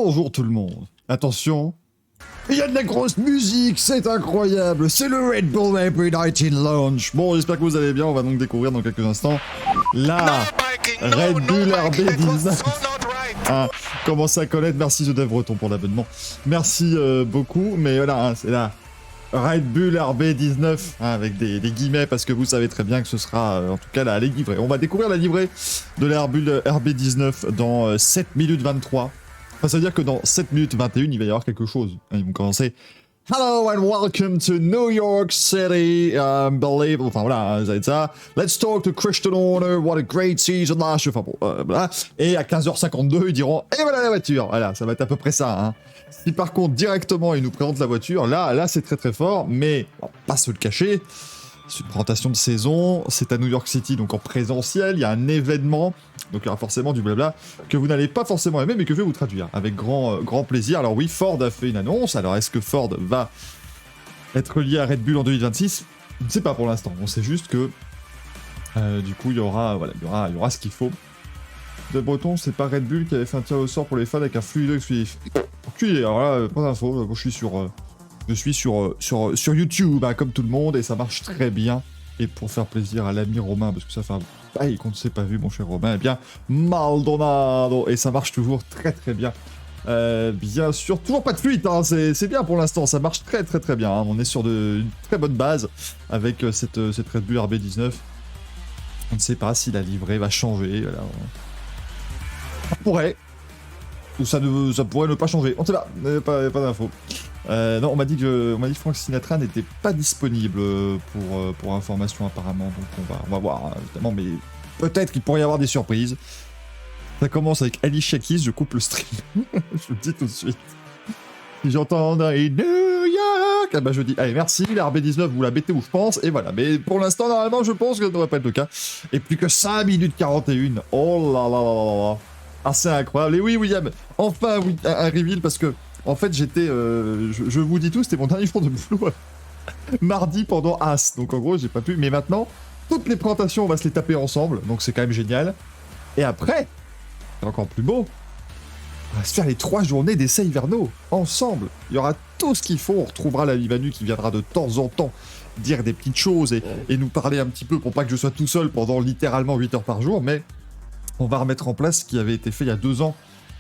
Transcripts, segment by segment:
Bonjour tout le monde. Attention, il y a de la grosse musique, c'est incroyable. C'est le Red Bull Every 19 Launch. Bon, j'espère que vous allez bien. On va donc découvrir dans quelques instants la Red Bull RB19. Ah, commencez à connaître. Merci The Dev Breton pour l'abonnement. Merci beaucoup. Mais voilà, hein, c'est la Red Bull RB19 hein, avec des guillemets parce que vous savez très bien que ce sera en tout cas la livrée. On va découvrir la livrée de la Red Bull RB19 dans 7 minutes 23. Enfin, ça veut dire que dans 7 minutes 21, il va y avoir quelque chose. Ils vont commencer. Hello and welcome to New York City. Believe. Enfin voilà, ça va être ça. Let's talk to Christian Horner. What a great season last year. Enfin bon, voilà. Et à 15h52, ils diront et voilà la voiture. Voilà, ça va être à peu près ça. Hein. Si par contre directement ils nous présentent la voiture, là c'est très très fort. Mais on va pas se le cacher. C'est une présentation de saison, c'est à New York City, donc en présentiel, il y a un événement, donc il y aura forcément du blabla que vous n'allez pas forcément aimer, mais que je vais vous traduire avec grand plaisir. Alors oui, Ford a fait une annonce, alors est-ce que Ford va être lié à Red Bull en 2026 ? Je ne sais pas pour l'instant, on sait juste que du coup il y aura ce qu'il faut. De Breton, c'est pas Red Bull qui avait fait un tir au sort pour les fans avec un fluido exclusif. Enculé, alors là, pas d'infos, je suis sur YouTube, hein, comme tout le monde, et ça marche très bien. Et pour faire plaisir à l'ami Romain, parce que ça fait un bail qu'on ne s'est pas vu, mon cher Romain, eh bien, Maldonado, et ça marche toujours très très bien. Bien sûr, toujours pas de fuite, hein, c'est bien pour l'instant, ça marche très très très bien. Hein, on est sur une très bonne base avec cette Red Bull RB19. On ne sait pas si la livrée va changer. Voilà. Ça pourrait, ou ça pourrait ne pas changer. On ne sait pas, pas d'infos. Non, on m'a dit que Frank Sinatra n'était pas disponible pour information apparemment, donc on va voir évidemment, mais peut-être qu'il pourrait y avoir des surprises. Ça commence avec Alicia Keys, je coupe le stream, je le dis tout de suite. Si j'entends dans New York, ah bah je dis, allez merci, la RB19 vous la mettez où je pense, et voilà, mais pour l'instant normalement je pense que ça ne devrait pas être le cas. Et plus que 5 minutes 41, oh là là là là là, ah c'est incroyable, et oui William, enfin oui, un reveal parce que en fait, j'étais, je vous dis tout, c'était mon dernier jour de boulot mardi pendant As. Donc en gros, j'ai pas pu. Mais maintenant, toutes les présentations, on va se les taper ensemble. Donc c'est quand même génial. Et après, c'est encore plus beau. On va se faire les 3 journées d'essais hivernaux ensemble. Il y aura tout ce qu'il faut. On retrouvera la Livanu qui viendra de temps en temps dire des petites choses et nous parler un petit peu pour pas que je sois tout seul pendant littéralement 8 heures par jour. Mais on va remettre en place ce qui avait été fait il y a 2 ans.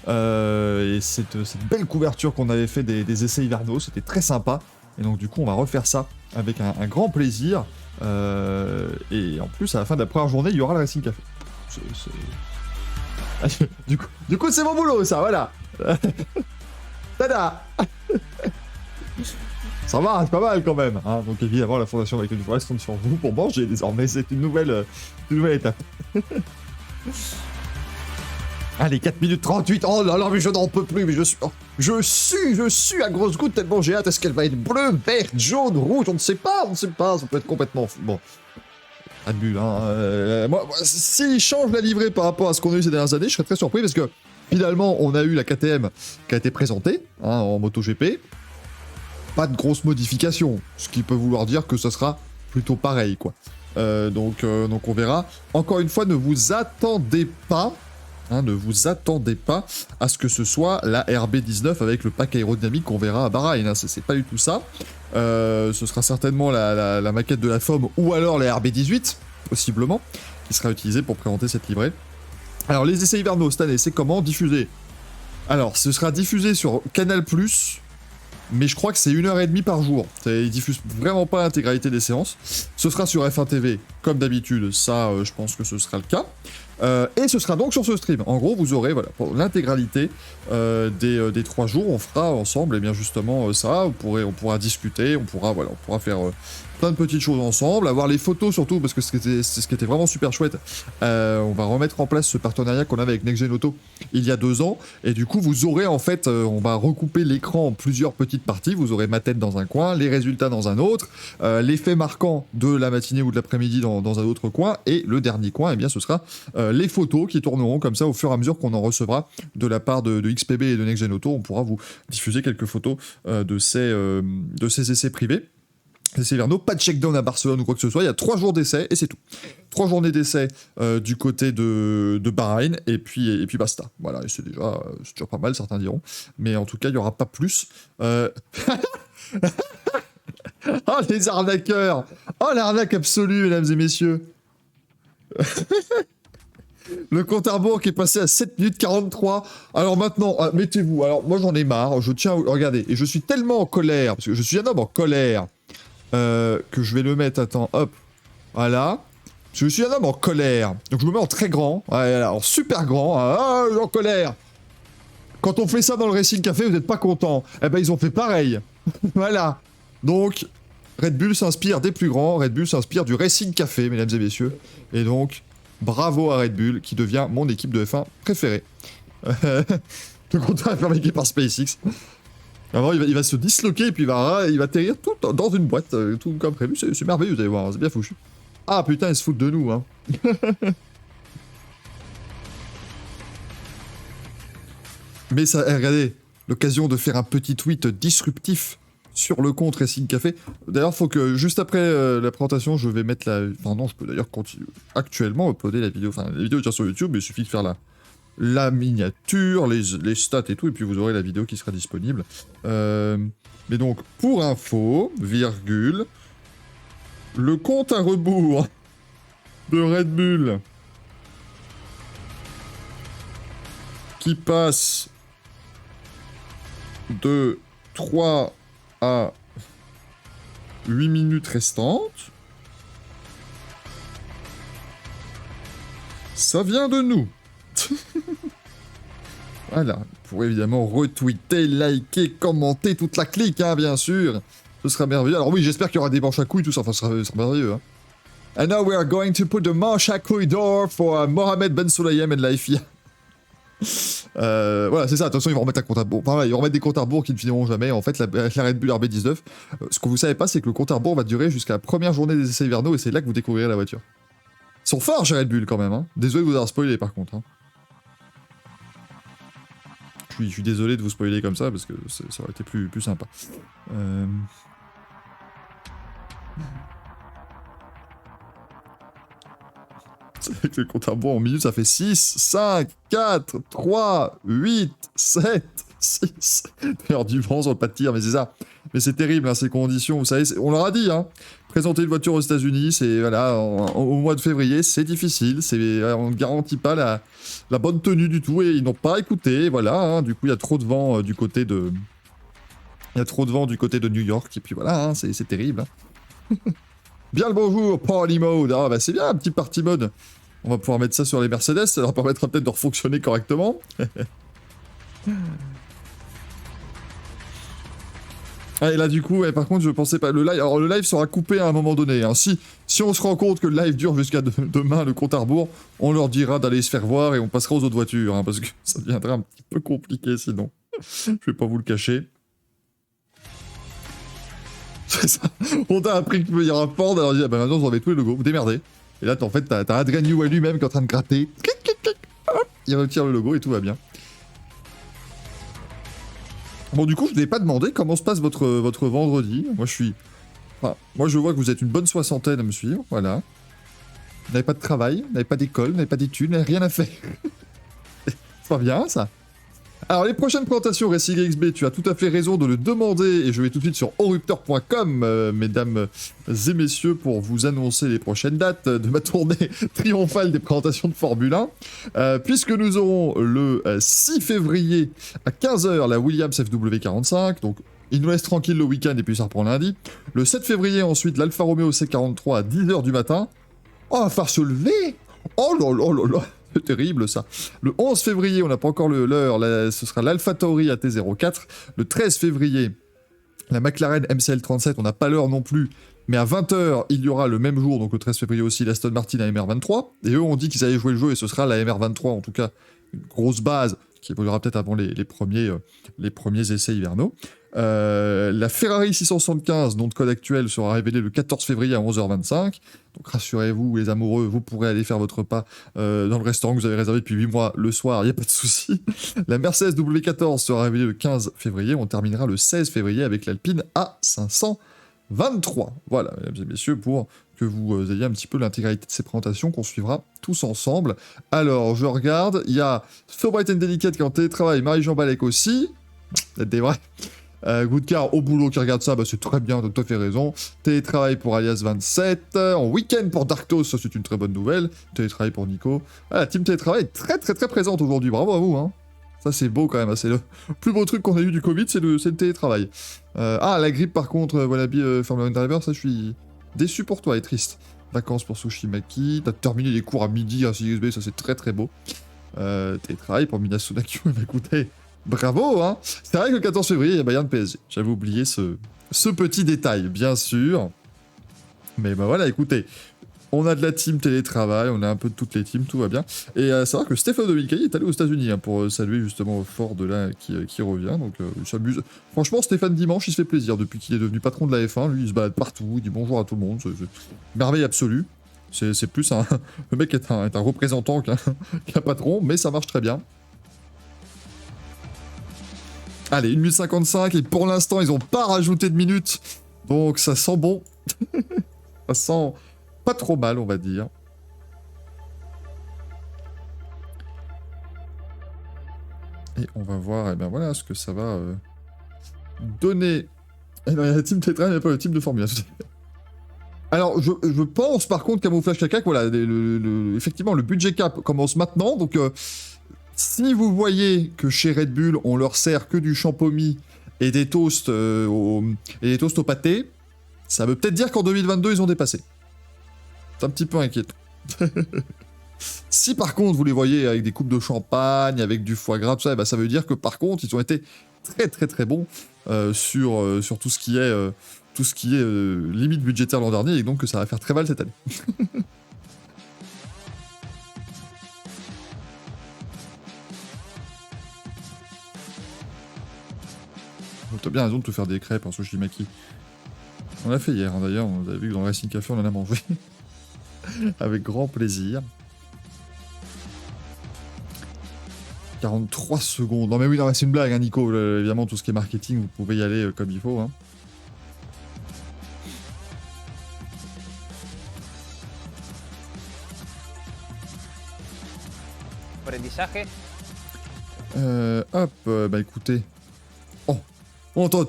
Et cette belle couverture qu'on avait fait des essais hivernaux, c'était très sympa. Et donc du coup on va refaire ça avec un grand plaisir. Et en plus à la fin de la première journée il y aura le Racing Café. Du coup c'est mon boulot ça, voilà. Tada. Ça va, c'est pas mal quand même. Hein. Donc évidemment la Fondation avec une forêt compte sur vous pour manger désormais, c'est une nouvelle étape. Allez, 4 minutes 38, oh là là, mais je n'en peux plus, mais je suis à grosses gouttes tellement j'ai hâte. Est-ce qu'elle va être bleue, verte, jaune, rouge, on ne sait pas, ça peut être complètement fou. Bon, Red Bull, hein, moi, s'ils changent la livrée par rapport à ce qu'on a eu ces dernières années, je serais très surpris parce que finalement, on a eu la KTM qui a été présentée hein, en MotoGP, pas de grosses modifications, ce qui peut vouloir dire que ça sera plutôt pareil, quoi. Donc on verra. Encore une fois, ne vous attendez pas à ce que ce soit la RB19 avec le pack aérodynamique qu'on verra à Bahreïn. Hein. C'est pas du tout ça. Ce sera certainement la maquette de la FOM ou alors la RB18, possiblement, qui sera utilisée pour présenter cette livrée. Alors, les essais hivernaux cette année, c'est comment diffusé ? Alors, ce sera diffusé sur Canal+, mais je crois que c'est 1h30 par jour. Ils diffusent vraiment pas l'intégralité des séances. Ce sera sur F1 TV, comme d'habitude. Ça, je pense que ce sera le cas. Et ce sera donc sur ce stream. En gros, vous aurez pour l'intégralité des 3 jours. On fera ensemble, et bien justement ça. On pourra discuter, on pourra faire plein de petites choses ensemble, avoir les photos surtout parce que c'est ce qui était vraiment super chouette. On va remettre en place ce partenariat qu'on avait avec Next Gen Auto il y a 2 ans, et du coup vous aurez en fait, on va recouper l'écran en plusieurs petites parties. Vous aurez ma tête dans un coin, les résultats dans un autre, l'effet marquant de la matinée ou de l'après-midi dans un autre coin, et le dernier coin, et bien ce sera les photos qui tourneront comme ça au fur et à mesure qu'on en recevra de la part de XPB et de Next Gen Auto. On pourra vous diffuser quelques photos de ces essais privés. Essais hivernaux, pas de check-down à Barcelone ou quoi que ce soit, il y a 3 jours d'essai et c'est tout. 3 journées d'essai du côté de Bahreïn et puis basta. Voilà, et c'est déjà pas mal, certains diront. Mais en tout cas, il n'y aura pas plus. Oh, les arnaqueurs! Oh, l'arnaque absolue, mesdames et messieurs! Le compte à rebours qui est passé à 7 minutes 43. Alors maintenant, mettez-vous. Alors moi j'en ai marre, je tiens à... Regardez, et je suis tellement en colère, parce que je suis un homme en colère, que je vais le mettre, attends, hop, voilà. Parce que je suis un homme en colère, donc je me mets en très grand, voilà, en super grand, en colère. Quand on fait ça dans le Racing Café, vous n'êtes pas content. Eh ben ils ont fait pareil. Voilà. Donc, Red Bull s'inspire des plus grands, Red Bull s'inspire du Racing Café, mesdames et messieurs. Et donc, bravo à Red Bull, qui devient mon équipe de F1 préférée. Le contrat est fabriqué par SpaceX. Alors, il va se disloquer et puis il va atterrir tout dans une boîte, tout comme prévu. C'est merveilleux, vous allez voir, c'est bien foutu. Ah putain, ils se foutent de nous, hein. Mais ça, regardez, l'occasion de faire un petit tweet disruptif sur le compte Racing Café. D'ailleurs, faut que, juste après la présentation, je vais mettre la... Enfin non, je peux d'ailleurs continuer actuellement uploader la vidéo. Enfin, la vidéo est déjà sur YouTube, mais il suffit de faire la miniature, les stats et tout, et puis vous aurez la vidéo qui sera disponible. Mais donc, pour info, virgule, le compte à rebours de Red Bull qui passe de 3 à 8 minutes restantes, ça vient de nous. Voilà, vous pourrez évidemment retweeter, liker, commenter toute la clique, hein, bien sûr. Ce sera merveilleux. Alors oui, j'espère qu'il y aura des manches à couilles, tout ça, enfin, ce sera merveilleux. Hein. And now we are going to put the manche à couilles door for Mohamed Ben Sulayem and la FIA. Voilà, c'est ça. Attention, ils vont remettre un compte à rebours. Enfin, ils vont remettre des comptes à rebours qui ne finiront jamais. En fait, la Red Bull RB19, ce que vous savez pas, c'est que le compte à rebours va durer jusqu'à la première journée des essais hivernaux et c'est là que vous découvrirez la voiture. Ils sont forts chez Red Bull quand même. Hein. Désolé de vous avoir spoilé par contre. Hein. Je suis désolé de vous spoiler comme ça parce que ça aurait été plus sympa. Avec le compte à rebours en minutes, ça fait 6, 5, 4, 3, 8, 7, 6. D'ailleurs, du vent sur le pas de tir, mais c'est ça. Mais c'est terrible, hein, ces conditions. Vous savez, on leur a dit, hein. Présenter une voiture aux États-Unis, c'est voilà, au mois de février, c'est difficile. On ne garantit pas la bonne tenue du tout et ils n'ont pas écouté. Voilà, hein, du coup, il y a trop de vent du côté de. Il y a trop de vent du côté de New York et puis voilà, hein, c'est terrible. Hein. Bien le bonjour, Party Mode. Ah bah c'est bien, un petit Party Mode. On va pouvoir mettre ça sur les Mercedes, ça leur permettra peut-être de fonctionner correctement. Ah, et là du coup, par contre, je pensais pas... Le live sera coupé à un moment donné. Hein. Si on se rend compte que le live dure jusqu'à demain, le compte à rebours, on leur dira d'aller se faire voir et on passera aux autres voitures. Hein, parce que ça deviendrait un petit peu compliqué sinon. Je vais pas vous le cacher. C'est ça. On t'a appris qu'il peut y avoir un Ford, alors on dit, ah bah maintenant vous enlevez tous les logos, vous démerdez. Et là, en fait, t'as Adrien Newey lui-même qui est en train de gratter. Il retire le logo et tout va bien. Bon, du coup, je ne vous ai pas demandé comment se passe votre vendredi. Moi, je vois que vous êtes une bonne soixantaine à me suivre, voilà. Vous n'avez pas de travail, vous n'avez pas d'école, vous n'avez pas d'études, vous n'avez rien à faire. C'est pas bien, ça. Alors, les prochaines présentations Racing XB, tu as tout à fait raison de le demander, et je vais tout de suite sur orupteur.com, mesdames et messieurs, pour vous annoncer les prochaines dates de ma tournée triomphale des présentations de Formule 1, puisque nous aurons le 6 février à 15h la Williams FW45, donc il nous laisse tranquille le week-end et puis ça reprend lundi. Le 7 février ensuite l'Alfa Romeo C43 à 10h du matin. Oh, il va falloir se lever. Oh là là là là. C'est terrible ça. Le 11 février, on n'a pas encore l'heure, ce sera l'Alpha Tauri AT04. Le 13 février, la McLaren MCL37, on n'a pas l'heure non plus, mais à 20h, il y aura le même jour, donc le 13 février aussi, l'Aston Martin AMR23. Et eux ont dit qu'ils allaient jouer le jeu et ce sera la MR23, en tout cas, une grosse base qui évoluera peut-être avant les premiers essais hivernaux. La Ferrari 675, nom de code actuel, sera révélée le 14 février à 11h25. Donc rassurez-vous, les amoureux, vous pourrez aller faire votre repas dans le restaurant que vous avez réservé depuis 8 mois le soir, il n'y a pas de souci. La Mercedes W14 sera révélée le 15 février. On terminera le 16 février avec l'Alpine A500 2023. Voilà, mesdames et messieurs, pour que vous ayez un petit peu l'intégralité de ces présentations qu'on suivra tous ensemble. Alors, je regarde, il y a So Bright and Delicate qui est en télétravail, Marie-Jean Balek aussi, peut-être des vrais. Goodcar au boulot qui regarde ça, bah c'est très bien, t'as tout à fait raison. Télétravail pour Alias 27, en week-end pour Darktos, ça c'est une très bonne nouvelle. Télétravail pour Nico. Ah, la team télétravail est très très très présente aujourd'hui, bravo à vous, hein. Ça c'est beau quand même, hein. C'est le plus beau truc qu'on a eu du Covid, c'est le télétravail. Ah, la grippe par contre, voilà, Formula One Driver, ça je suis déçu pour toi et triste. Vacances pour Sushimaki, t'as terminé les cours à midi à CXB, ça c'est très très beau. Télétravail pour Minasu Nakyu, bah écoutez... Bravo, hein. C'est vrai que le 14 février, il y a Bayern PSG. J'avais oublié ce petit détail, bien sûr. Mais bah voilà, écoutez, on a de la team télétravail, on a un peu de toutes les teams, tout va bien. Et c'est vrai que Stéphane de Milcaï est allé aux États-Unis hein, pour saluer justement Ford là qui revient. Donc il s'amuse. Franchement, Stéphane Dimanche, il se fait plaisir depuis qu'il est devenu patron de la F1. Lui, il se balade partout, il dit bonjour à tout le monde. C'est merveille absolue. C'est plus un. Le mec est un représentant qu'un patron, mais ça marche très bien. Allez, 1 minute 55, et pour l'instant, ils n'ont pas rajouté de minutes. Donc, ça sent bon. Ça sent pas trop mal, on va dire. Et on va voir, et ben voilà, ce que ça va donner. Et non, il y a la team Tetra, mais pas le team de Formule 1. Alors, je pense, par contre, Camouflage Caca, voilà, effectivement, le budget cap commence maintenant, donc... si vous voyez que chez Red Bull, on leur sert que du champomis et des toasts, au pâté, ça veut peut-être dire qu'en 2022, ils ont dépassé. C'est un petit peu inquiétant. Si par contre, vous les voyez avec des coupes de champagne, avec du foie gras, tout ça, bah, ça veut dire que par contre, ils ont été très très très bons sur tout ce qui est limite budgétaire l'an dernier, et donc que ça va faire très mal cette année. T'as bien raison de te faire des crêpes, hein, Sushimaki. On l'a fait hier, hein, d'ailleurs, on a vu que dans le Racing Café, on en a mangé. Avec grand plaisir. 43 secondes. Non mais oui, c'est une blague, hein, Nico. Évidemment, tout ce qui est marketing, vous pouvez y aller comme il faut. Hein. Bah écoutez... On entend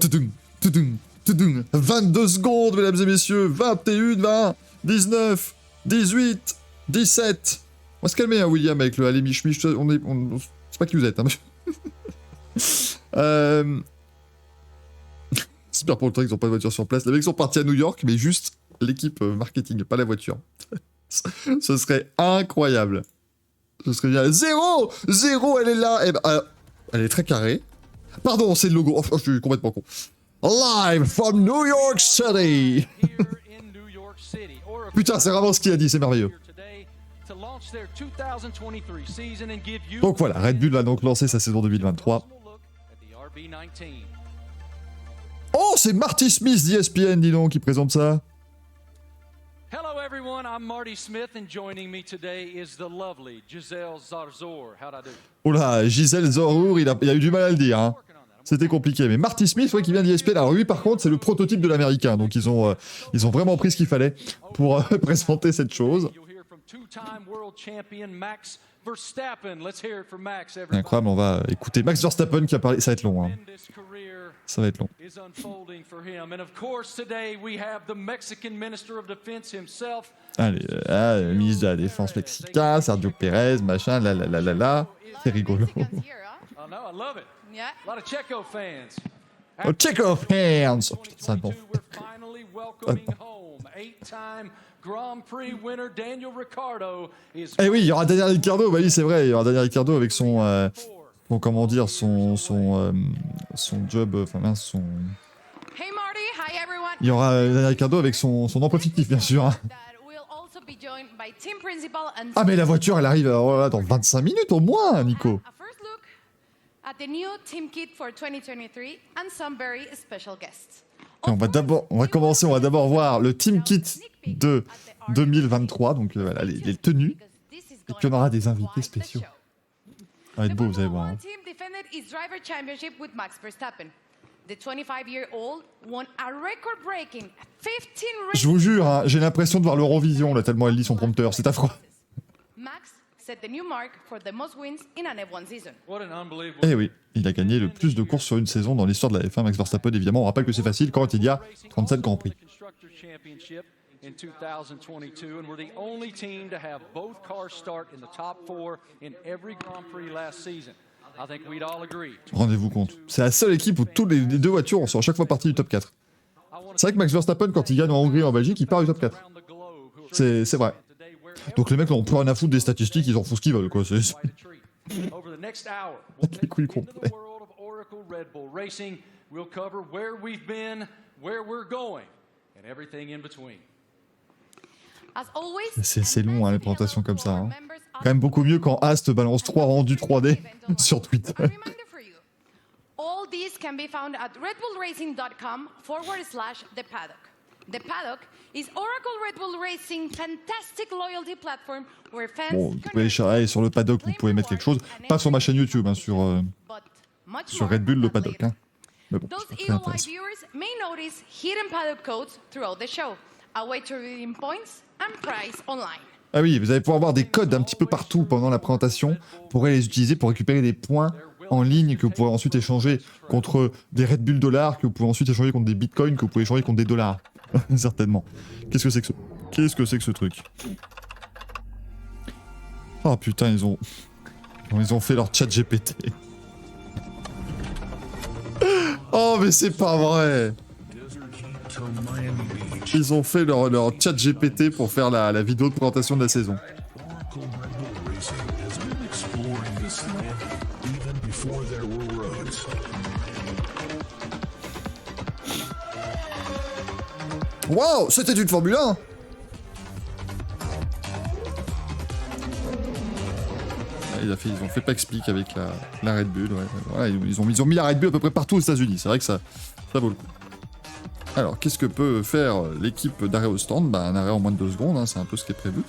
22 secondes, mesdames et messieurs. 21, 20, 19, 18, 17. On va se calmer, hein, William, avec le allez mich-mich. C'est pas qui vous êtes, hein. J'espère pour le temps qu'ils n'ont pas de voiture sur place. Les mecs sont partis à New York, mais juste l'équipe marketing, pas la voiture. Ce serait incroyable. Ce serait bien. Zéro, elle est là. Elle est très carrée. Pardon, c'est le logo. Oh, je suis complètement con. Live from New York City. Putain, c'est vraiment ce qu'il a dit, c'est merveilleux. Donc voilà, Red Bull va donc lancer sa saison 2023. Oh, c'est Marty Smith d'ESPN, dis donc, qui présente ça. Hello everyone, I'm Marty Smith and joining me today is the lovely Giselle Zarzor. How'd I do? Oh là, Giselle Zarzor, il a eu du mal à le dire, hein. C'était compliqué, mais Marty Smith, ouais, qui vient d'ESPN. Alors lui, par contre, c'est le prototype de l'américain, donc ils ont vraiment pris ce qu'il fallait pour présenter cette chose. Incroyable, on va écouter Max Verstappen qui a parlé. Ça va être long, hein. Ça va être long. Allez, ministre de la Défense mexicain, Sergio Pérez, machin, là. C'est rigolo. Oh, Checo fans! Oh, putain, ça bon. Eh oui, il y aura Daniel Ricciardo, bah oui, c'est vrai, il y aura Daniel Ricciardo avec son comment dire, son job, enfin mince, son... Il y aura Daniel Ricciardo avec son emploi fictif, bien sûr. Hein. Ah mais la voiture, elle arrive dans 25 minutes au moins, Nico. On va d'abord voir le Team Kit de 2023, donc voilà, les tenues, et puis on aura des invités spéciaux. Ça va être beau, vous allez voir. Hein. The 25-year-old won a record-breaking 15 Je vous jure, hein, j'ai l'impression de voir l'Eurovision, là, tellement elle lit son prompteur, c'est affreux. Max set the new mark for the most wins in an F1 season. What an unbelievable. Eh oui, il a gagné le plus de courses sur une saison dans l'histoire de la F1, Max Verstappen, évidemment. On rappelle que c'est facile quand il y a 37 Grands Prix. Constructors Championship in 2022, and we're the only team to have both cars start in the top 4 in every Grand Prix last season. I think we'd all agree. Rendez-vous compte. C'est la seule équipe où toutes les deux voitures sont à chaque fois partie du top 4. C'est vrai que Max Verstappen, quand il gagne en Hongrie et en Belgique, il part du top 4. C'est vrai. Donc les mecs n'ont plus rien à foutre des statistiques, ils en font ce qu'ils veulent, quoi. C'est Over the next hour, we'll les take couilles you into complets. the world of Oracle Red Bull Racing. We'll cover where we've been, where we're going, and everything in between. As always, C'est long, hein, les présentations comme ça. Hein. Quand même beaucoup mieux quand As te balance 3 rendus 3D sur Twitter. A reminder for you. All these can be found at redbullracing.com/the paddock. The Paddock is Oracle Red Bull Racing fantastic loyalty platform where fans Bon, vous can pouvez aller sur le paddock, vous pouvez mettre quelque chose. Pas sur ma chaîne YouTube, hein, sur Red Bull, le paddock. Hein. Mais bon, Those c'est pas très eagle-eyed intéressant. viewers may notice hidden paddock codes throughout the show. A way to redeem points and prize online. Ah oui, vous allez pouvoir avoir des codes un petit peu partout pendant la présentation. Vous pourrez les utiliser pour récupérer des points en ligne que vous pourrez ensuite échanger contre des Red Bull dollars, que vous pouvez ensuite échanger contre des bitcoins, que vous pouvez échanger contre des dollars. Certainement. Qu'est-ce que c'est que ce truc? Oh putain, ils ont fait leur chat GPT. Oh mais c'est pas vrai. Ils ont fait leur chat GPT pour faire la vidéo de présentation de la saison. Wow, c'était une Formule 1. Ils ont fait Pax Peak avec la Red Bull. Ouais. Voilà, ils ont mis la Red Bull à peu près partout aux États-Unis. C'est vrai que ça vaut le coup. Alors, qu'est-ce que peut faire l'équipe d'arrêt au stand? Bah, un arrêt en moins de 2 secondes, hein, c'est un peu ce qui est prévu.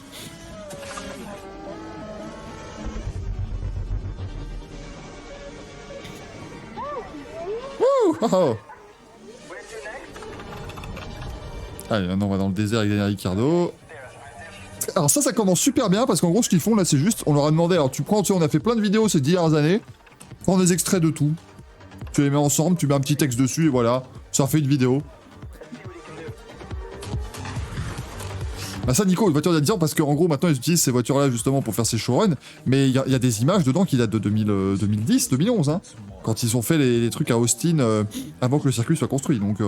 Wouh, oh, oh. Allez, maintenant on va dans le désert avec Daniel Ricciardo. Alors ça commence super bien parce qu'en gros ce qu'ils font là c'est juste, on leur a demandé, alors tu prends, tu sais, on a fait plein de vidéos ces 10 dernières années, prends des extraits de tout, tu les mets ensemble, tu mets un petit texte dessus et voilà, ça fait une vidéo. Bah ça Nico, une voiture d'addition parce qu'en gros maintenant ils utilisent ces voitures là justement pour faire ces showruns, mais il y a des images dedans qui datent de 2010, 2011 hein, quand ils ont fait les trucs à Austin avant que le circuit soit construit, donc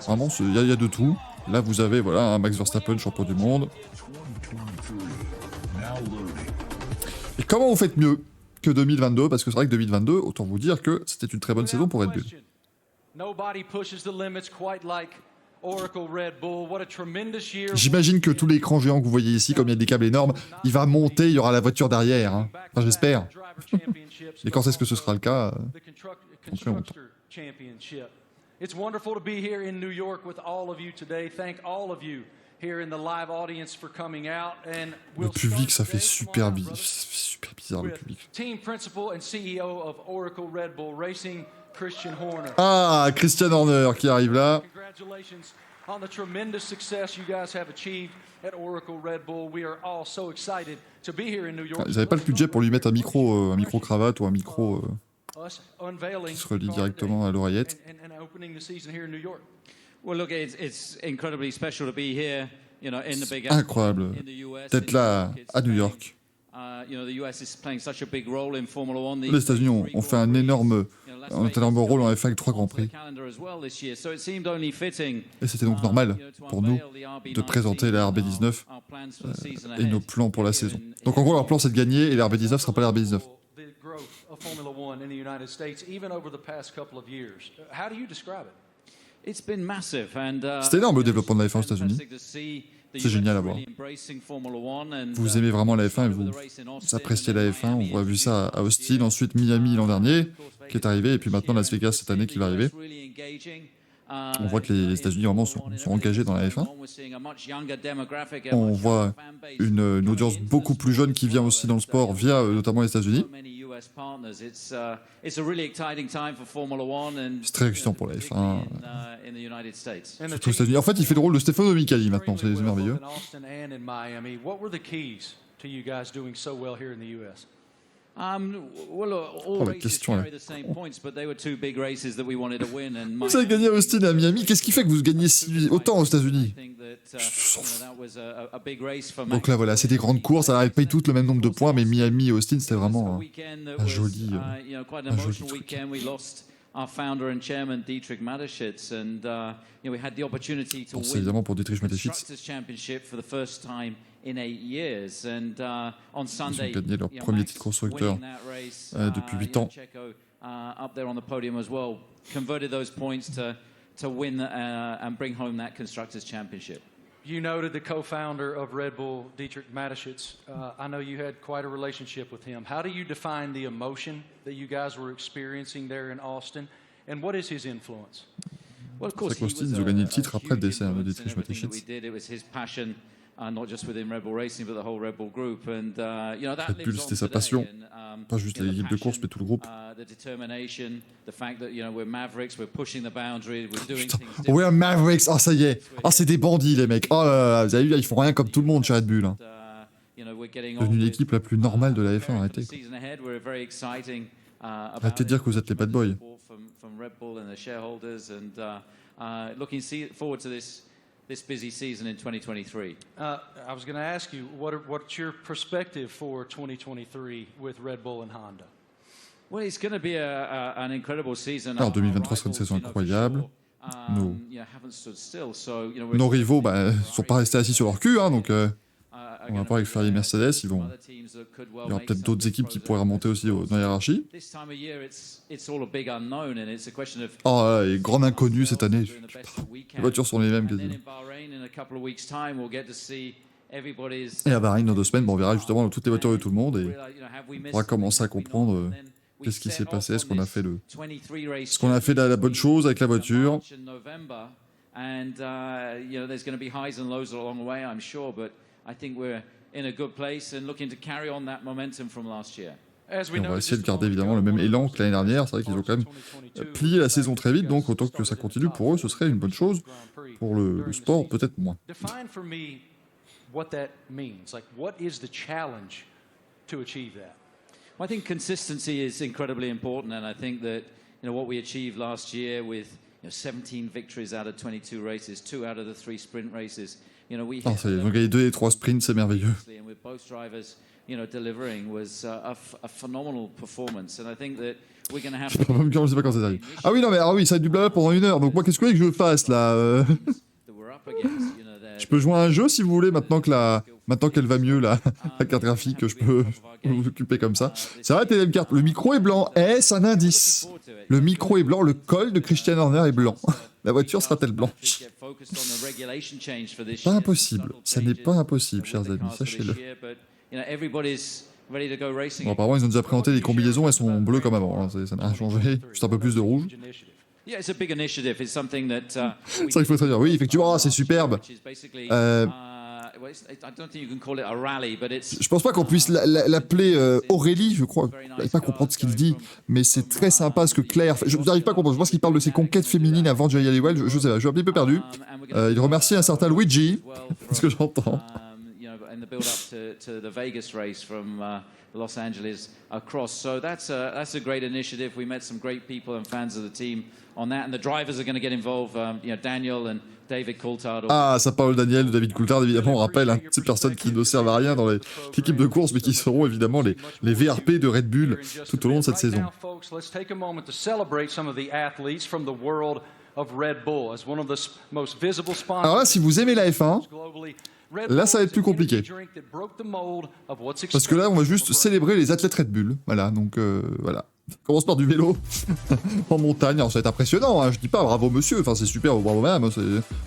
vraiment il y a de tout. Là vous avez voilà un Max Verstappen champion du monde. Et comment vous faites mieux que 2022? Parce que c'est vrai que 2022, autant vous dire que c'était une très bonne saison pour Red Bull. J'imagine que tous les écrans géants que vous voyez ici, comme il y a des câbles énormes, il va monter, il y aura la voiture derrière. Hein. Enfin, j'espère. Et quand est-ce que ce sera le cas on très longtemps. It's wonderful to be here in New York with all of you today. Thank all of you here in the live audience for coming out. And le public, ça fait super bizarre le public. Team principal and CEO of Oracle Red Bull Racing, Christian Horner. Ah, Christian Horner qui arrive là. Congratulations on the tremendous success you guys have achieved at Oracle Red Bull. We are all so excited to be here in New York. Ils n'avaient pas le budget pour lui mettre un micro cravate ou un micro qui se relie directement à l'oreillette. Incroyable d'être là à New York. Les États-Unis ont fait un énorme rôle en F1 avec 3 Grands Prix. Et c'était donc normal pour nous de présenter la RB19 et nos plans pour la saison. Donc en gros leur plan c'est de gagner et la RB19 ne sera pas la RB19. C'est énorme le développement de la F1 aux États-Unis. C'est génial à voir. Vous aimez vraiment la F1 et vous appréciez la F1. On a vu ça à Austin, ensuite Miami l'an dernier qui est arrivé, et puis maintenant Las Vegas cette année qui va arriver. On voit que les États-Unis vraiment sont engagés dans la F1. On voit une audience beaucoup plus jeune qui vient aussi dans le sport via notamment les États-Unis. C'est très excitant pour la F1. Surtout aux États-Unis. En fait, il fait le rôle de Stefano Domenicali maintenant, c'est merveilleux. Oh, la question là. Vous avez gagné à Austin et à Miami, qu'est-ce qui fait que vous gagnez autant aux États-Unis? Donc là voilà, c'est des grandes courses, ça n'arrive pas toutes le même nombre de points, mais Miami et Austin c'était vraiment un joli truc. Our founder and chairman Dietrich Mateschitz, and we had the opportunity to C'est win évidemment pour Dietrich the Mateschitz. Constructors Championship for the first time in 8 years. And on Sunday, Ils ont gagné leur premier titre constructeur depuis 8 ans. Checo, up there on the podium as well, converted those points to win and bring home that Constructors Championship. You noted the co-founder of Red Bull, Dietrich Mateschitz. I know you had quite a relationship with him. How do you define the emotion that you guys were experiencing there in Austin, and what is his influence? Well, of course, C'est qu'Austin, ils ont gagné le titre après le décès de Dietrich Mateschitz. It was his passion, not just within Red Bull Racing, but the whole Red Bull group. And that Red Bull, c'était sa passion, pas juste l'équipe de course, mais tout le groupe. The determination, the fact that we're Mavericks, we're pushing the boundary, we're doing Putain. things. Ouais, Mavericks, oh ça y est, oh c'est des bandits les mecs, oh là là, vous avez vu, ils font rien comme tout le monde chez Red Bull. Hein. Devenu l'équipe la plus normale de la F1, arrêtez. Arrêtez de dire que vous êtes les bad boys. Looking forward to this busy season in 2023. I was going to ask you, what's your perspective for 2023 with Red Bull and Honda? Well, it's going to be an incredible season. Alors 2023 sera une saison incroyable. Nos rivaux sont pas restés assis sur leur cul, hein, donc on va pas avec Ferrari et Mercedes, il y aura peut-être d'autres équipes qui pourraient remonter aussi dans la hiérarchie. Oh, et grande inconnue cette année. Les voitures sont les mêmes quasiment. Et à Bahreïn, dans 2 semaines, on verra justement toutes les voitures de tout le monde et on pourra commencer à comprendre qu'est-ce qui s'est passé, est-ce qu'on a fait la bonne chose avec la voiture. And there's going to be highs and lows along the way, I'm sure, but I think we're in a good place and looking to carry on that momentum from last year. Et on va essayer de garder évidemment le même élan que l'année dernière. C'est vrai qu'ils ont quand même plié la saison très vite, donc autant que ça continue pour eux, ce serait une bonne chose. Pour le sport, peut-être moins. Define for me what that means. Like, what is the challenge to achieve that? Well, I think consistency is incredibly important, and I think that what we achieved last year with 17 victories out of 22 races, 2 out of the 3 sprint races. Ils ont gagné 2 des 3 sprints, c'est merveilleux. Delivering was a phenomenal performance, and I think that we're going to have. Je sais pas quand ça arrive. Ah oui, non, mais ça va être du blabla pendant 1 heure. Donc moi, qu'est-ce que vous voulez que je fasse là Je peux jouer à un jeu si vous voulez maintenant qu'elle va mieux la carte graphique, je peux vous occuper comme ça. C'est vrai, TDM carte. Le micro est blanc. Est-ce un indice? Le micro est blanc. Le col de Christian Horner est blanc. La voiture sera-t-elle blanche? Pas impossible. Ça n'est pas impossible, chers amis. Sachez-le. Bon, apparemment, ils ont déjà présenté les combinaisons, elles sont bleues comme avant. Hein. Ça n'a rien changé, juste un peu plus de rouge. C'est vrai qu'il faut très dire. Oui, effectivement, c'est superbe. Je pense pas qu'on puisse l'appeler Aurélie, je crois. Je n'arrive pas à comprendre ce qu'il dit, mais c'est très sympa ce que Claire. Je n'arrive pas à comprendre. Je pense qu'il parle de ses conquêtes féminines avant Jerry Halliwell. Je sais pas, je suis un petit peu perdu. Il remercie un certain Luigi, c'est ce que j'entends. In the build-up to the Vegas race from Los Angeles across. So that's a great initiative. We met some great people and fans of the team on that, and the drivers are going to get involved. Daniel and David Coulthard. Ah, ça parle de Daniel ou David Coulthard, évidemment. On rappelle ces personnes qui ne servent à rien dans l'équipe de course, mais qui seront évidemment les VRP de Red Bull tout au long de cette saison. Let's take a moment to celebrate some of the athletes from the world of Red Bull as one of the most visible sponsors. Alors là, si vous aimez la F1, là, ça va être plus compliqué. Parce que là, on va juste célébrer les athlètes Red Bull. Voilà, donc voilà. On commence par du vélo en montagne. Alors, ça va être impressionnant, hein, je dis pas bravo monsieur, enfin c'est super, bravo madame,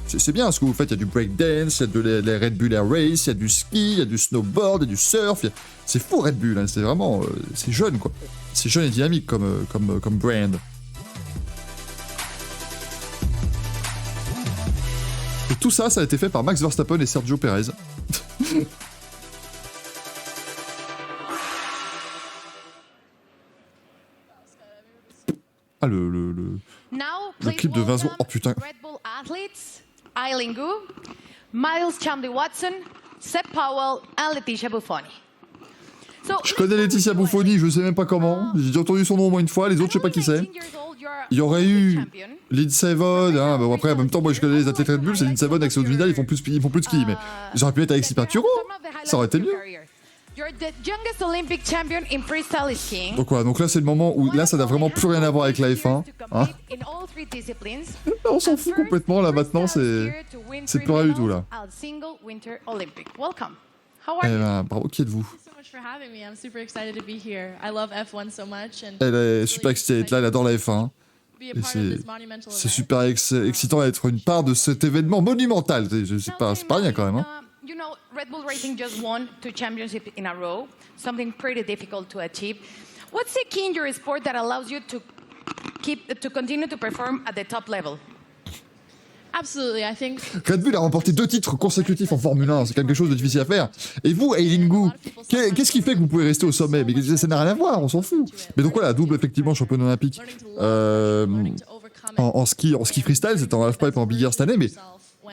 c'est bien ce que vous faites. Il y a du breakdance, il y a de la Red Bull Air Race, il y a du ski, il y a du snowboard, il y a du surf. C'est fou Red Bull, hein, c'est vraiment. C'est jeune quoi. C'est jeune et dynamique comme brand. Et tout ça, ça a été fait par Max Verstappen et Sergio Perez. Ah, le Now, le please clip de Vincent. welcome Oh putain. Red Bull athletes Eileen Gu, Miles Chamley-Watson, Seb Powell, and Letitia Buffoni. So, Je connais Laetitia Buffoni, je sais même pas comment. J'ai déjà entendu son nom au moins une fois, les autres, je sais pas qui c'est. Il y aurait eu Lindsey Vonn, hein, bon après en même temps moi je connais les athlètes Red Bull, c'est Lindsey Vonn avec Saud Vidal, ils font plus de ski, mais j'aurais pu être Alexis Pinturo, ça aurait été mieux. You're the youngest Olympic champion in freestyle skiing. Donc voilà, donc là c'est le moment où là ça n'a vraiment plus rien à voir avec la F1. Hein. On s'en fout complètement là maintenant, c'est plus rien du tout là. Eh ben, bravo, qui êtes-vous? Elle est super excitée d'être là, elle adore la F1. Et c'est super excitant d'être une part de cet événement monumental. C'est pas rien quand même. Hein. You know, Red Bull Racing just won 2 championships in a row, something pretty difficult to achieve. What's the key in your sport that allows you to continue to perform at the top level? Absolutely, I think. Red Bull a remporté 2 titres consécutifs en Formule 1, c'est quelque chose de difficile à faire. Et vous, Eileen Gu, qu'est-ce qui fait que vous pouvez rester au sommet? Mais ça n'a rien à voir, on s'en fout. Mais donc voilà, double effectivement championne olympique en ski freestyle, c'était en halfpipe et en big air cette année, mais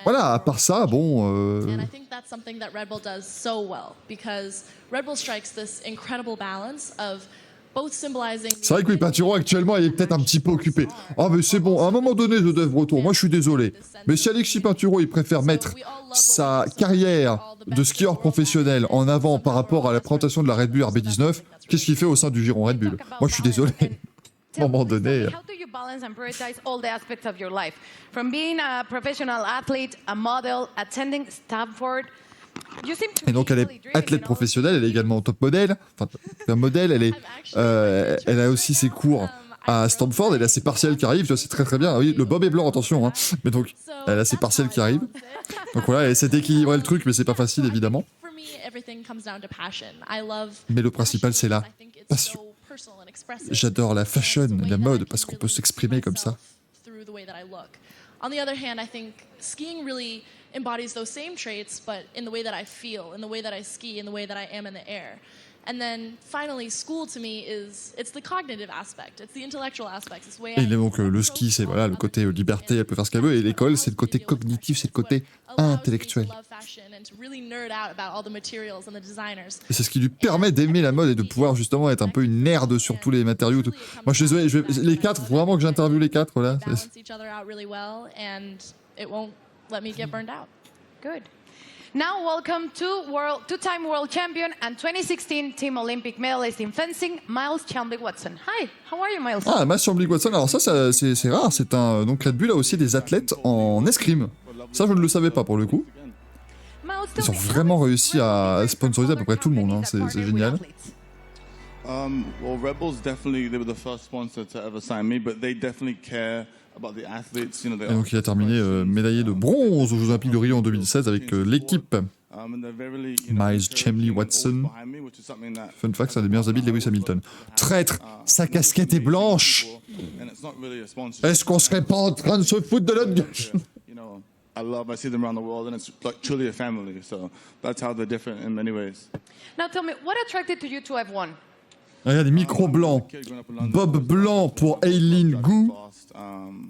voilà, à part ça, bon. And I think that's something that Red Bull does so well because Red Bull strikes this incredible balance of both symbolizing. C'est vrai que Pinturo actuellement il est peut-être un petit peu occupé. Ah mais c'est bon, à un moment donné The Dev Breton, moi je suis désolé. Mais si Alexis Pinturo il préfère mettre sa carrière de skieur professionnel en avant par rapport à la présentation de la Red Bull RB19, qu'est-ce qu'il fait au sein du giron Red Bull? Moi je suis désolé. À un moment donné. How do you balance and prioritize all the aspects of your life? From being a professional athlete, a model, attending Stanford. Et donc elle est athlète professionnelle, elle est également top modèle. Enfin, un modèle, elle a aussi ses cours à Stanford, elle a ses partiels qui arrivent, tu vois, c'est très très bien. Oui, le bob est blanc, attention. Hein. Mais donc, elle a ses partiels qui arrivent. Donc voilà, elle essaie d'équilibrer le truc, mais c'est pas facile évidemment. Mais le principal, c'est la passion. J'adore la fashion, la mode, parce qu'on peut s'exprimer comme ça. On the other hand, I think skiing really embodies those same traits, but in the way that I feel, in the way that I ski, in the way that I am in the air. And then finally, school to me it's the cognitive aspect, it's the intellectual aspect. It's the way et donc le ski, c'est voilà le côté liberté, elle peut faire ce qu'elle veut, et l'école, c'est le côté cognitif, c'est le côté intellectuel. Et c'est ce qui lui permet d'aimer la mode et de pouvoir justement être un peu une nerd sur tous les matériaux. Tout. Moi, je suis désolé, les 4, faut vraiment que j'interviewe les 4 là. Good. Now, welcome two-time world champion and 2016 Team Olympic medalist in fencing, Miles Chamley-Watson. Hi, how are you, Miles? Ah, Miles Chamley-Watson. Alors ça c'est rare. C'est un donc Red Bull a aussi des athlètes en escrime. Ça, je ne le savais pas pour le coup. Ils ont vraiment réussi à sponsoriser à peu près tout le monde. Hein. C'est génial. Well, Red Bull's definitely they were the first sponsor to ever sign me, but they definitely care. Et donc il a terminé médaillé de bronze aux Jeux Olympiques de Rio en 2016 avec l'équipe Miles Chamley-Watson. Fun fact, c'est un des meilleurs habits de Lewis Hamilton. Traître, sa casquette est blanche. Est-ce qu'on serait pas en train de se foutre de notre gueule? I see them around the world and it's like truly a family, so that's how they're different in many ways. Now tell me, what attracted you to F1? Regarde, des micros blancs, bob blanc pour Eileen Gu,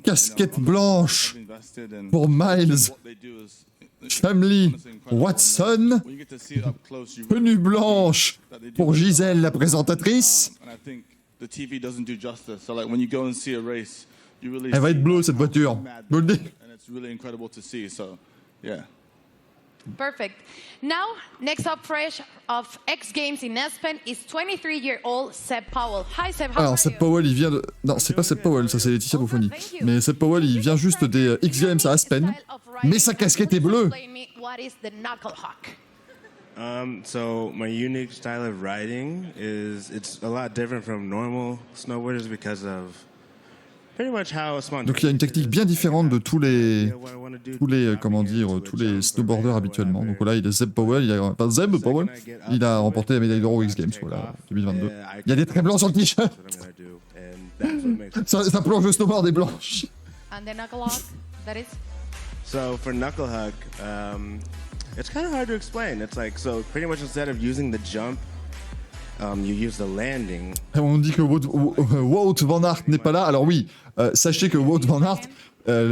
casquette blanche pour Miles Chamley-Watson, tenue blanche pour Gisèle, la présentatrice. Elle va être bleue, cette voiture. Je vous le dis. Perfect. Now, next up fresh of X Games in Aspen is 23-year-old Seb Powell. Hi Seb, how Alors are Seb you? Powell, il vient de... Non, c'est pas Seb Powell, ça c'est Laetitia Buffoni. Mais Seb Powell, il vient juste des X Games à Aspen. Mais sa casquette est bleue. What is the knuckle hawk? So my unique style of riding it's a lot different from normal snowboarders because of pretty much how spontaneous. Donc il y a une technique bien différente de tous les comment dire, tous les snowboarders habituellement. Donc voilà, il est Seb Powell, Seb Powell, il a remporté la médaille d'or aux X Games, voilà, 2022. Il y a des traits blancs sur le t-shirt. Sa planche de snowboard est blanche. And the knuckle hawk, that is? So for knuckle huck, it's kind of hard to explain. It's like, so pretty much instead of using the jump, you use the landing. On dit que Wout van Aert n'est pas là. Alors oui, sachez que Wout van Aert,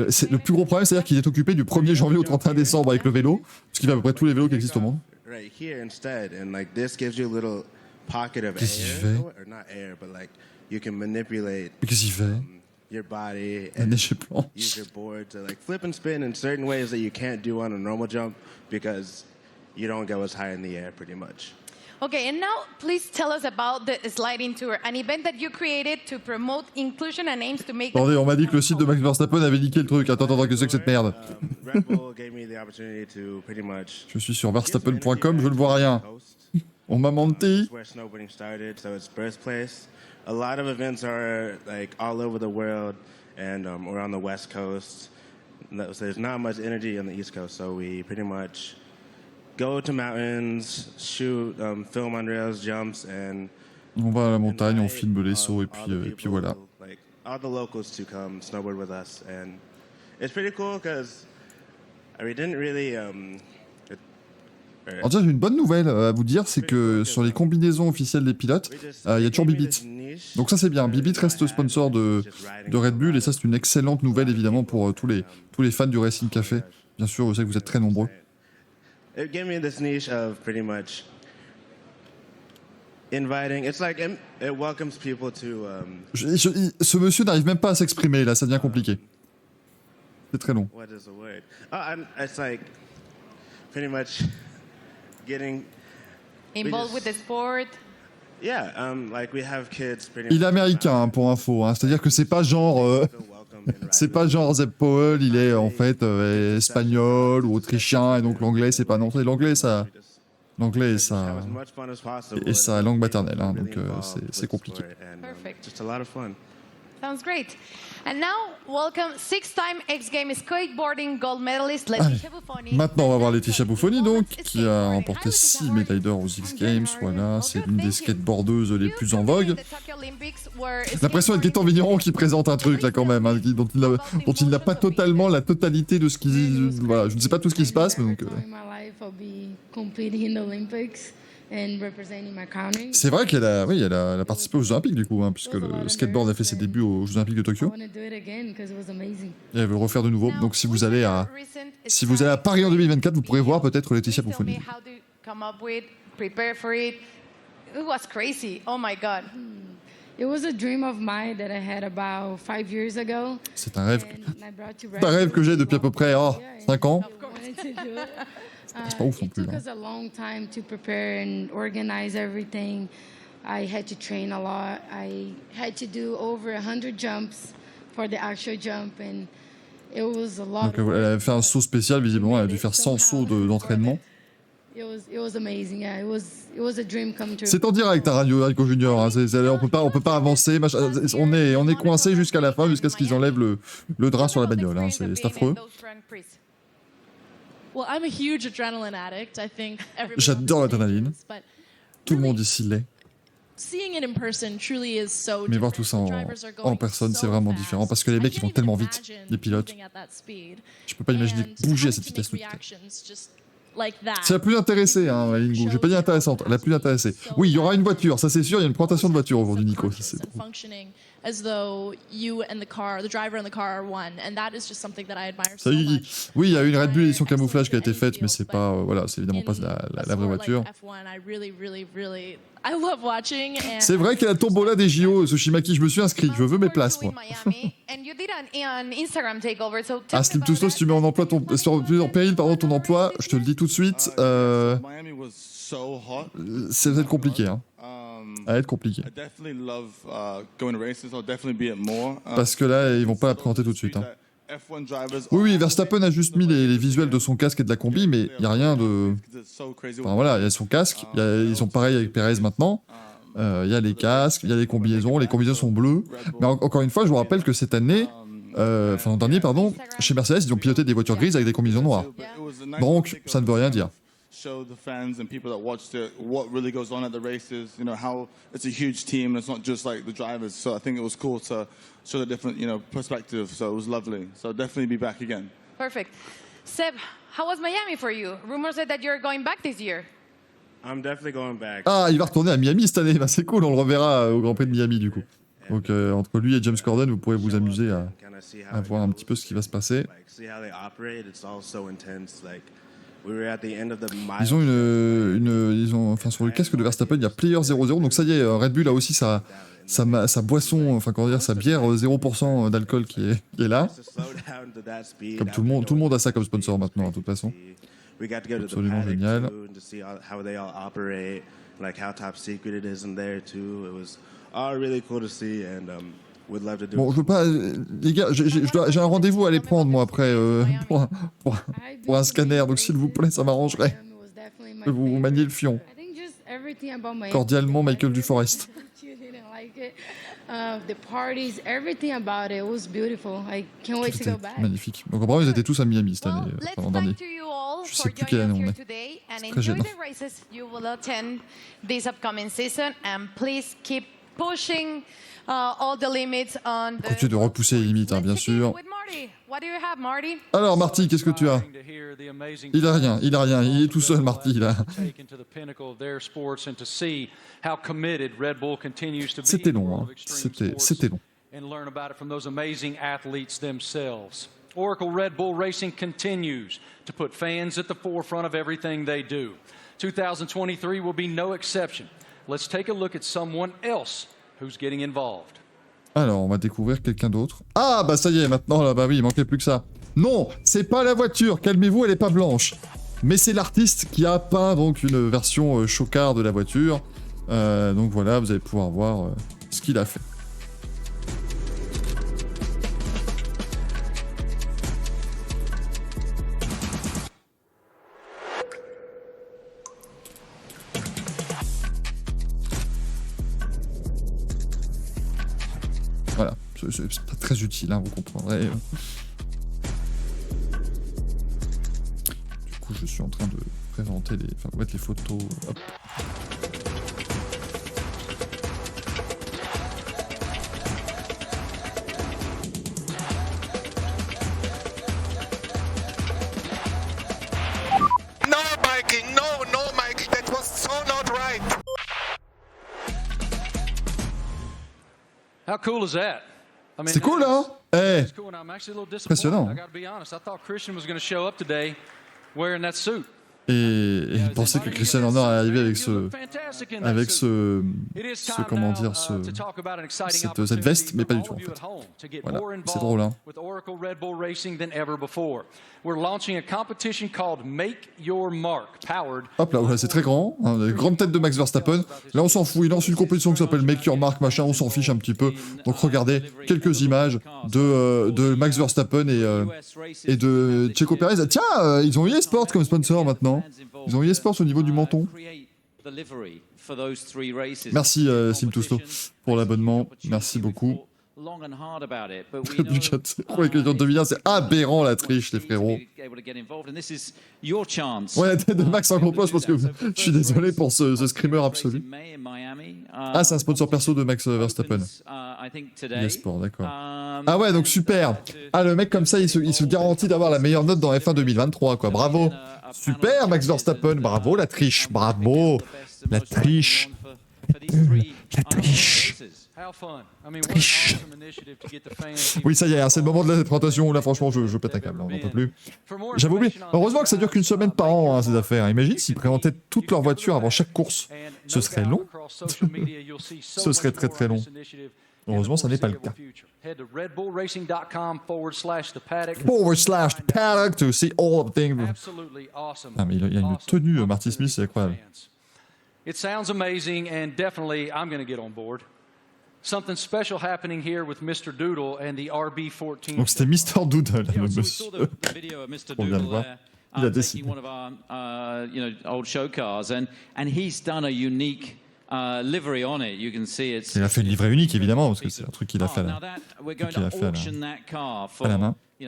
c'est le plus gros problème, c'est-à-dire qu'il est occupé du 1er janvier au 31 décembre avec le vélo, parce qu'il fait à peu près tous les vélos qui existent au monde. Right here instead, and like this gives you a little pocket of Qu'est-ce qu'il air, fait? or not air, but like you can manipulate Mais qu'est-ce qu'il fait? your body Un and déchet planche. use your board to like flip and spin in certain ways that you can't do on a normal jump because you don't go as high in the air pretty much. Okay, and now please tell us about the sliding tour, an event that you created to promote inclusion and aims to make. Attendez, on m'a dit que le site de Max Verstappen avait niqué le truc. Attends, qu'est-ce que c'est que cette merde? Red Bull gave me the opportunity to pretty much. Je suis sur verstappen.com, je ne vois rien. On m'a menti. It's where snowboarding started, so it's birthplace. A lot of events are like all over the world, and we're on the West Coast. So there's not much energy on the East Coast, so we pretty much go to mountains, shoot, film on rails, jumps, and. On va à la montagne, on filme les all- sauts et all puis, the people, voilà. Like all the locals to come snowboard with us, and it's pretty cool because we didn't really. Alors déjà, j'ai une bonne nouvelle à vous dire, c'est que sur les combinaisons officielles des pilotes, il y a toujours Bibit. Donc ça c'est bien, Bibit reste sponsor de Red Bull et ça c'est une excellente nouvelle évidemment pour tous les fans du Racing Café. Bien sûr, je sais que vous êtes très nombreux. It gave me this niche of pretty much inviting. It's like it welcomes people to. Ce monsieur n'arrive même pas à s'exprimer là, ça devient compliqué. C'est très long. What is the word? It's like pretty much getting. Involved with the sport. Yeah, like we have kids. Pretty Il est much, américain hein, pour info, hein. C'est-à-dire que c'est pas genre, feel welcome in c'est riding pas genre Zeb Powell, il est en fait espagnol ou autrichien et donc l'anglais c'est pas non, l'anglais ça, l'anglais est have sa, as much fun as possible, et sa and langue maternelle, hein, really donc involved c'est with compliqué. sport and, Perfect. Just a lot of fun. Sounds great. And now, welcome six-time X Games skateboarding gold medalist Letitia Buffoni. Maintenant, on va voir Laetitia Buffoni, donc, qui a remporté 6 médailles d'or aux X Games. Voilà, c'est l'une des skateboardeuses les plus en vogue. L'impression d'être Gaëtan Vigneron qui présente un truc, là, quand même, hein, dont il n'a pas totalement la totalité de ce qui... Voilà, je ne sais pas tout ce qui se passe, mais donc... C'est vrai qu'elle a, oui, elle a participé aux Jeux Olympiques, du coup, hein, puisque le skateboard a fait ses débuts aux Jeux Olympiques de Tokyo. Et elle veut le refaire de nouveau. Donc, si vous allez à Paris en 2024, vous pourrez voir peut-être Laetitia Buffoni. Prepare for it. It was crazy. Oh my God. It was a dream of mine that I had about 5 years ago. C'est un rêve And que j'ai depuis à peu près 5 ans. C'est pas ouf non plus, It took hein. us a long time to prepare and organize everything. I had to train a lot. I had to do over 100 jumps for the actual jump, and it was a lot. Donc, elle a fait un saut spécial, visiblement, elle a dû faire 100 sauts d'entraînement. It was amazing. Yeah, it was a dream come true. C'est en direct à Radio Rico Junior, hein. On peut pas avancer, on est coincé jusqu'à la fin, jusqu'à ce qu'ils enlèvent le drap sur la bagnole, hein. C'est affreux. Well, I'm a huge adrenaline addict. I think everybody J'adore else l'adrénaline. is, but Tout le monde ici l'est. seeing it in person truly is so Mais voir different. tout ça The drivers are going en personne, so c'est vraiment fast. différent, parce que les mecs, ils vont I can't tellement even vite, imagine les pilotes. moving at that speed. Je peux pas imaginer And bouger à having cette to vitesse. make reactions just like that. C'est la plus intéressée, hein, Lingo. J'ai pas dit intéressante, la plus intéressée. Oui, il y aura une voiture, ça c'est sûr, il y a une présentation de voiture aujourd'hui, Nico. Ça, c'est And drôle. functioning as though you and the driver and the car are one, and that is just something that I admire so Salut Guigui. much. Oui, il y a une Red Bull I édition absolutely camouflage qui a été any faite, mais field, c'est but pas, voilà, c'est évidemment pas in la a vraie sport voiture. like F1, I really, I love watching. And C'est vrai qu'il y a la tombola des JO, Tsushimaki, je me suis inscrit, je veux mes places, moi. Ah, Slim Tousto, si tu mets en emploi en péril, pardon, ton emploi, je te le dis tout de suite, Miami was so hot. ça va être compliqué, hein. Ça va être compliqué. I definitely love going to races. I'll definitely be at more. Parce que là, ils vont pas la présenter tout de suite, hein. F1 drivers. Oui, Verstappen a juste mis les visuels de son casque et de la combi, mais il n'y a rien de... Enfin voilà, il y a son casque, ils sont pareils avec Perez maintenant, il y a les casques, il y a les combinaisons sont bleues. Mais encore une fois, je vous rappelle que cette année, l'an dernier, pardon, chez Mercedes, ils ont piloté des voitures grises avec des combinaisons noires. Donc, ça ne veut rien dire. Show the fans and people that watched it what really goes on at the races, you know, how it's a huge team, it's not just like the drivers. So I think it was cool to show the different, you know, perspective. So it was lovely. So I'll definitely be back again. Perfect. Seb, how was Miami for you? Rumors said that you're going back this year. I'm definitely going back. Ah, il va retourner à Miami cette année. Bah, c'est cool, on le reverra au Grand Prix de Miami du coup. Donc entre lui et James Corden, vous pourrez vous amuser à voir un petit peu ce qui va se passer. Ils ont enfin sur le casque de Verstappen, il y a Player 00. Donc ça y est, Red Bull a aussi sa boisson, enfin comment dire, sa bière 0% d'alcool qui est là. Comme tout le monde a ça comme sponsor maintenant, de toute façon. Absolument génial. Bon, je veux pas... les gars, j'ai un rendez-vous à aller prendre, moi, après, pour un scanner. Donc, s'il vous plaît, ça m'arrangerait que vous maniez le fion. Cordialement, Michael Duforest. The parties, everything about it was beautiful. I can't wait to go back. Magnifique. Donc, apparemment, ils étaient tous à Miami cette année. Well, L'an dernier. Je sais plus quelle année on est. C'est très gênant. The races you will attend this upcoming season, and please keep pushing all the limits on the... Continue de repousser les limites, hein, bien sûr. What do you have, Marty? Alors, Marty, qu'est-ce que tu as? Il a rien, il est tout seul, Marty, là. C'était long, hein. C'était long. And learn about it from those amazing athletes themselves. Oracle Red Bull Racing continues to put fans at the forefront of everything they do. 2023 will be no exception. Let's take a look at someone else who's getting involved. Alors, on va découvrir quelqu'un d'autre. Ah, bah ça y est, maintenant, là, bah oui, il manquait plus que ça. Non, c'est pas la voiture, calmez-vous, elle est pas blanche. Mais c'est l'artiste qui a peint donc une version chocard de la voiture. Donc voilà, vous allez pouvoir voir ce qu'il a fait. Voilà, c'est pas très utile, hein, vous comprendrez. Du coup, je suis en train de présenter enfin, mettre les photos. Hop. No, Mikey, no, Mikey, that was so not right. How cool is that? I mean, C'est cool, hein? Eh, it's cool, and I'm actually a little disappointed. impressionnant. I got to be honest. I thought Christian was going to show up today wearing that suit. Et il pensait que Christian Horner allait arriver avec comment dire, cette veste, mais pas du tout en fait. Voilà, c'est drôle, hein. Hop là, voilà, c'est très grand, hein, grande tête de Max Verstappen. Là, on s'en fout, il lance une compétition qui s'appelle Make Your Mark, machin, on s'en fiche un petit peu. Donc regardez, quelques images de Max Verstappen et de Checo Perez. Tiens, ils ont eu eSports comme sponsor maintenant. Ils ont eu eSports au niveau du menton. Merci Simtouslo pour l'abonnement. Merci beaucoup. Du chat, pour les questions de 2001, c'est aberrant la triche, les frérots. Ouais, la tête de Max en complot, je pense que je suis désolé pour ce screamer absolu. Ah, c'est un sponsor perso de Max Verstappen. eSport, d'accord. Ah ouais, donc super. Ah, le mec comme ça, il se garantit d'avoir la meilleure note dans F1 2023, quoi. Bravo. Super, Max Verstappen. Bravo, la triche. Bravo. La triche. La triche. Triche. Oui, ça y est, c'est le moment de la présentation où là, franchement, je pète un câble, on n'en peut plus. J'avais oublié. Heureusement que ça dure qu'une semaine par an, hein, ces affaires. Imagine s'ils présentaient toutes leurs voitures avant chaque course. Ce serait long. Ce serait très très long. Heureusement, ça n'est pas le cas. /paddock to see all of things. Ah, mais il y a une tenue, Marty Smith, c'est incroyable. It sounds amazing, and definitely I'm going to get on board. Something special happening here with Mr. Doodle and the RB14. Donc c'était Mr. Doodle, le monsieur. On vient de voir. Il a décidé. One of our, old show cars, and he's done a unique livery on it. You can see it's. Il a fait une livrée unique évidemment parce que c'est un truc qu'il a fait à la main. Et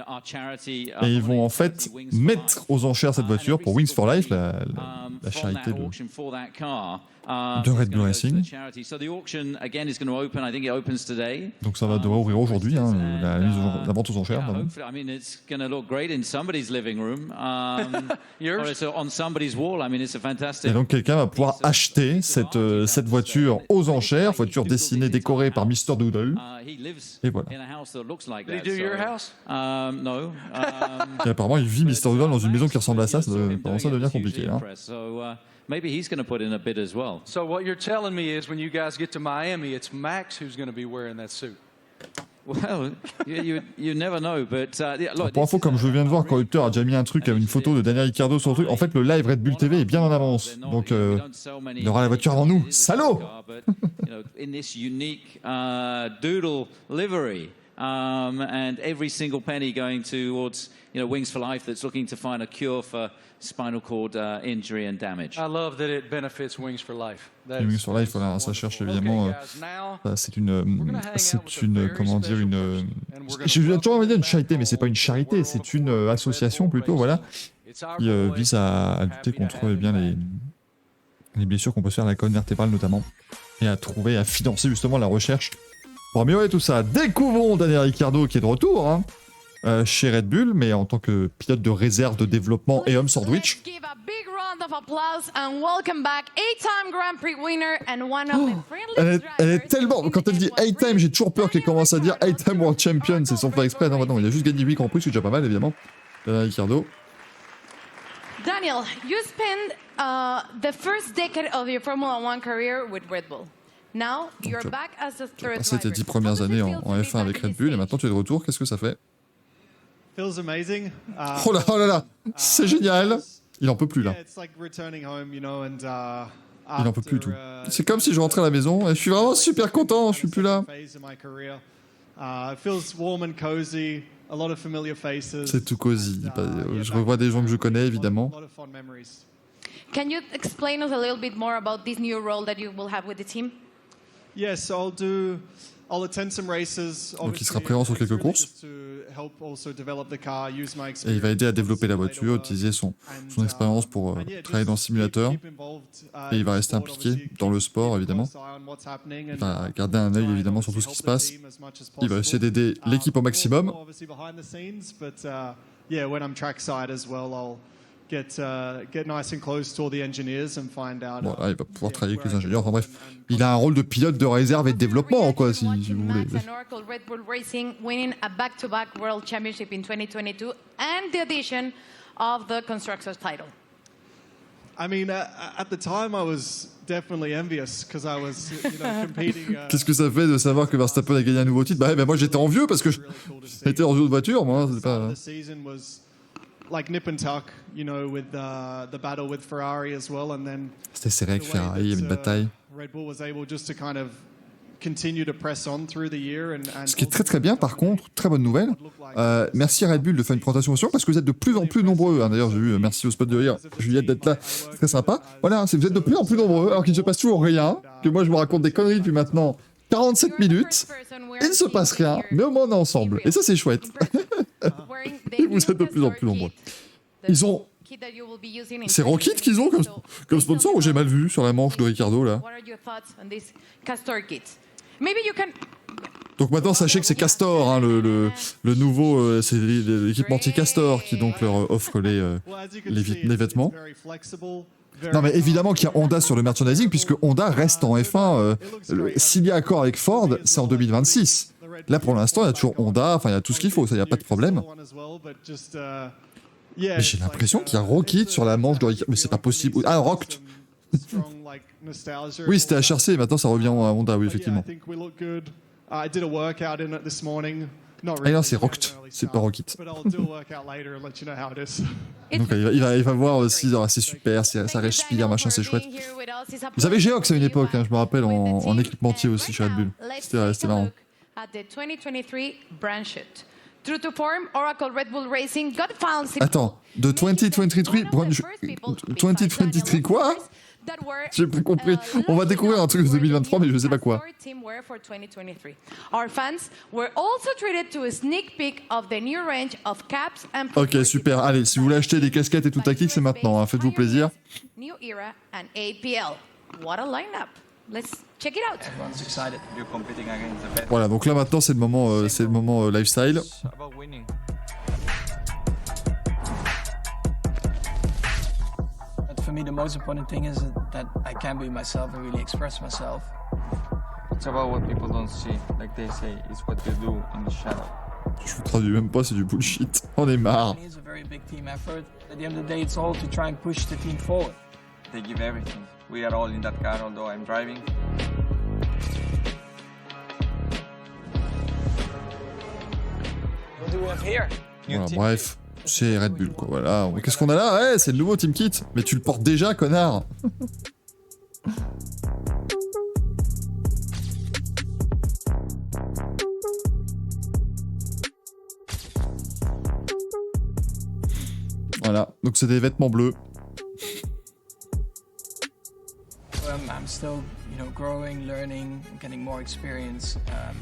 ils vont en fait mettre aux enchères cette voiture pour Wings for Life, la charité de Red Bull Racing. Donc ça devrait ouvrir aujourd'hui, hein, la vente aux enchères. Et donc quelqu'un va pouvoir acheter cette voiture aux enchères, voiture dessinée, décorée par Mr. Doodle. Et voilà. Et apparemment il vit Mr. Doodle dans une maison qui ressemble à ça, ça commence à devenir compliqué. Hein. Maybe he's going to put in a bid as well. So what you're telling me is when you guys get to Miami, it's Max who's going to be wearing that suit. Well, you never know, but look, pour info, comme je viens de voir, le conducteur a déjà mis un truc avec une photo de Daniel Ricciardo sur le truc. En fait, le live Red Bull TV est bien en avance, donc il aura la voiture avant nous. Salaud! In this unique doodle livery, and every single penny going towards Wings for Life that's looking to find a cure for spinal cord injury and damage. I love that it benefits Wings for Life. Wings for Life, voilà, ça cherche évidemment. C'est une comment dire, j'ai toujours envie de dire une charité, mais c'est pas une charité, c'est une association plutôt, voilà, qui vise à lutter contre les blessures qu'on peut se faire à la colonne vertébrale notamment, et à financer justement la recherche pour améliorer tout ça. Découvrons Daniel Ricciardo qui est de retour. Hein. Chez Red Bull, mais en tant que pilote de réserve de développement et homme sandwich. Elle est tellement... Quand elle dit 8-time, j'ai toujours peur qu'elle commence à dire 8-time World Champion, c'est sans faire exprès. Non, il a juste gagné 8 Grands Prix, c'est déjà pas mal, évidemment. Ricciardo. Daniel, you spent the first decade of your Formula One career with Red Bull. Now, you're back as a third driver. C'était 10 premières années en F1 avec Red Bull, et maintenant tu es de retour, qu'est-ce que ça fait? Feels amazing. Oh là, c'est génial. Il en peut plus là. Il en peut plus tout. C'est comme si je rentrais à la maison et je suis vraiment super content, je suis plus là. C'est tout cosy. Je revois des gens que je connais évidemment. Can you explain us a little bit more about this new role that you will have with the team? Yes, donc il sera présent sur quelques courses et il va aider à développer la voiture, utiliser son expérience pour travailler dans le simulateur, et il va rester impliqué dans le sport évidemment. Il va garder un œil évidemment sur tout ce qui se passe. Il va essayer d'aider l'équipe au maximum. Bon, là, il va pouvoir travailler avec les ingénieurs. Enfin bref, il a un rôle de pilote de réserve et de développement, quoi, si vous voulez. Red Bull Racing winning a back-to-back World Championship in 2022 and the addition of the constructors title. I mean, at the time, I was definitely envious because I was, competing. Qu'est-ce que ça fait de savoir que Verstappen a gagné un nouveau titre? Bah, moi, j'étais envieux parce que j'étais en jeu de voiture, moi. C'est pas. Like nip and tuck, with the battle with Ferrari as well, and then. C'était serré avec Ferrari, il y avait une bataille. Red Bull was able just to kind of continue to press on through the year and. Ce qui est très très bien, par contre, très bonne nouvelle. Merci à Red Bull de faire une présentation aussi parce que vous êtes de plus en plus nombreux. Hein. D'ailleurs, j'ai vu, merci au spot de rire, Juliette d'être là, c'est très sympa. Voilà, vous êtes de plus en plus nombreux, alors qu'il ne se passe toujours rien. Que moi, je me raconte des conneries depuis maintenant 47 minutes. Il ne se passe rien, mais au moins on est ensemble. Et ça, c'est chouette. Et vous êtes de plus en plus nombreux. Ils ont... C'est Rockit qu'ils ont comme sponsor ou j'ai mal vu sur la manche de Ricciardo là? Donc maintenant sachez que c'est Castor, hein, le nouveau, c'est l'équipementier Castor qui donc leur offre les vêtements. Non mais évidemment qu'il y a Honda sur le merchandising puisque Honda reste en F1. S'il y a accord avec Ford, c'est en 2026. Là pour l'instant il y a toujours Honda, enfin il y a tout ce qu'il faut, ça il n'y a pas de problème. Mais j'ai l'impression qu'il y a Rockit sur la manche de Ricciardo. Mais c'est pas possible. Ah, Rocked. Oui, c'était HRC, maintenant ça revient à Honda, oui, effectivement. Ah non, c'est Rocked, c'est pas Rockit. Donc il va voir aussi, c'est super, ça respire, machin, c'est chouette. Vous avez Geox à une époque, hein, je me rappelle, en équipementier aussi chez Red Bull. C'était marrant. True to form, Oracle Red Bull Racing got found. Attends, de 2023 quoi? that were J'ai pas compris. On va découvrir un truc de 2023, mais je sais pas quoi. our team wear for 2023. Our fans were also treated to a sneak peek of the new range of caps and Ok, super. Allez, si vous voulez acheter des casquettes et tout tactique, c'est maintenant. Hein. Faites-vous plaisir. New Era and APL. What a lineup. Let's check it out. Everyone's excited. You're competing against the best. Voilà, donc là maintenant c'est le moment lifestyle. It's about winning. But for me, the most important thing is that I can be myself and really express myself. It's about what people don't see. Like they say, it's what you do in the shadow. Je vous traduis même pas, c'est du bullshit. On est marre. It's a very big team effort. At the end of the day, it's all to try and push the team forward. They give everything. We are all in that car, although I'm driving. What do we have here? Voilà, bref, c'est Red Bull quoi. Voilà. Qu'est-ce qu'on a là? Ouais, c'est le nouveau Team Kit. Mais tu le portes déjà, connard. Voilà, donc c'est des vêtements bleus. I'm still, growing, learning, getting more experience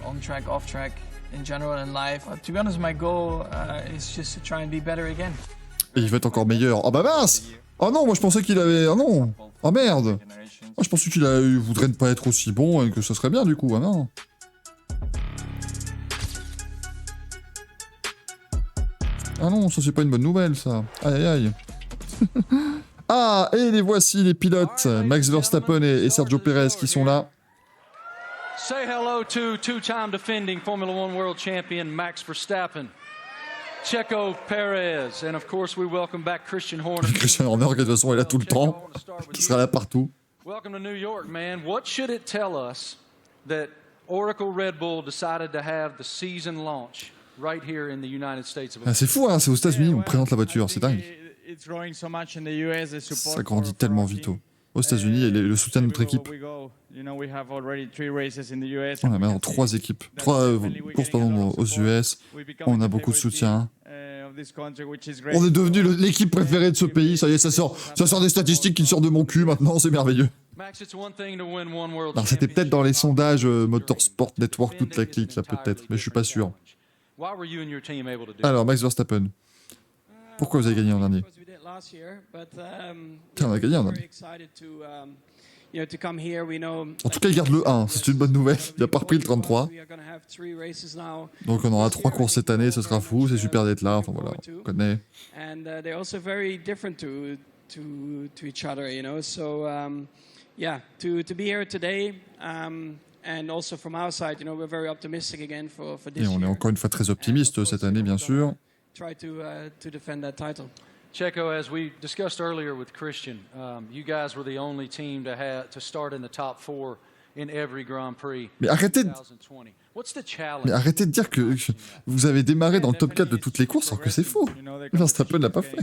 on track, off track, in general in life. To be honest, my goal is just to try and be better again. Et il va être encore meilleur. Oh bah mince! Oh non, moi je pensais qu'il avait... Oh non! Oh merde! Moi je pensais qu'il voudrait ne pas être aussi bon et que ça serait bien du coup. Ah non! Ah non, ça c'est pas une bonne nouvelle ça. Aïe aïe aïe. Ah, et les voici les pilotes, Max Verstappen et Sergio Perez qui sont là. Say hello to two-time defending Formula One World Champion Max Verstappen, Checo Perez, and of course we welcome back Christian Horner. Christian Horner qui de toute façon est là tout le temps, qui sera là partout. Welcome to New York, man. What should it tell us that Oracle Red Bull decided to have the season launch right here in the United States of America? Ah, c'est fou, hein, c'est aux États-Unis on présente la voiture, c'est dingue. Ça grandit tellement vite aux États-Unis et le soutien de notre équipe. On a maintenant 3 équipes, 3 courses aux US. On a beaucoup de soutien. On est devenu l'équipe préférée de ce pays. Ça y est, ça sort des statistiques qui sortent de mon cul maintenant, c'est merveilleux. Alors c'était peut-être dans les sondages Motorsport Network, toute la clique, là peut-être, mais je suis pas sûr. Alors Max Verstappen. Pourquoi vous avez gagné en dernier? On a gagné en dernier. En tout cas, il garde le 1, c'est une bonne nouvelle. Il n'a pas repris le 33. Donc on aura 3 courses cette année, ce sera fou, c'est super d'être là, enfin voilà, on connaît. Et on est encore une fois très optimiste cette année, bien sûr. Checo, as we discussed earlier with Christian, you guys were the only team to start in the top 4 in every Grand Prix. Mais arrêtez de dire que vous avez démarré dans le top 4 de toutes les courses, alors que c'est faux. Verstappen ne l'a pas fait.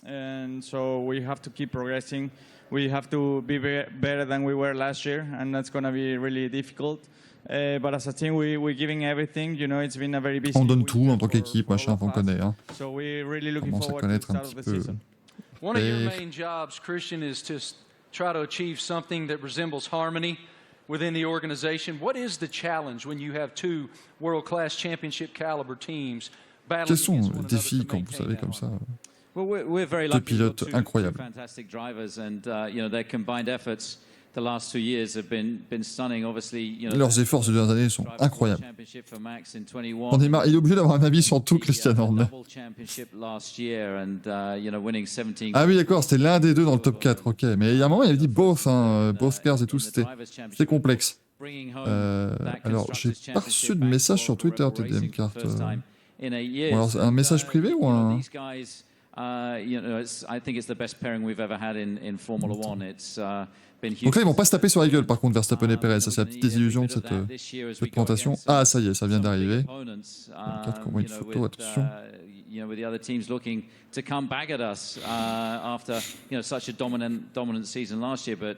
And so we have to keep progressing. We have to be better than we were last year, and that's going to be really difficult. But as a team, we're giving everything. It's been a very busy. On donne tout en tant qu'équipe, machin, on connaît. Hein. So we're really looking Commence à forward to connaître the un start petit of the peu. season. One of your main jobs, Christian, is to try to achieve something that resembles harmony within the organization. What is the challenge when you have 2 world-class championship caliber teams battling Quels sont against les one défis another to quand vous maintain savez that comme ça? Well, we're very Deux lucky. pilotes We've got two incroyables. fantastic drivers, and their combined efforts the last 2 years have been stunning. Obviously, Leurs efforts ces dernières années sont incroyables. championship for Max in 21. On est marre, il est obligé d'avoir un avis sur tout, Christian Horner. Double championship last year, and winning 17. Ah oui, d'accord, c'était l'un des deux dans le top 4, ok. Mais il y a un moment, il avait dit both, hein, both cars et tout, c'était complexe. Alors, j'ai pas reçu de message sur Twitter, TDM Kart. Alors, un message privé ou un... I think it's the best pairing we've ever had in Formula One. It's been huge. Donc là, ils vont pas se taper sur la gueule, par contre, Verstappen et Perez. Ça, c'est la petite désillusion de cette présentation. Ah, ça y est, ça vient d'arriver. Regarde comment une photo, attention. With the other teams looking to come back at us after such a dominant season last year, but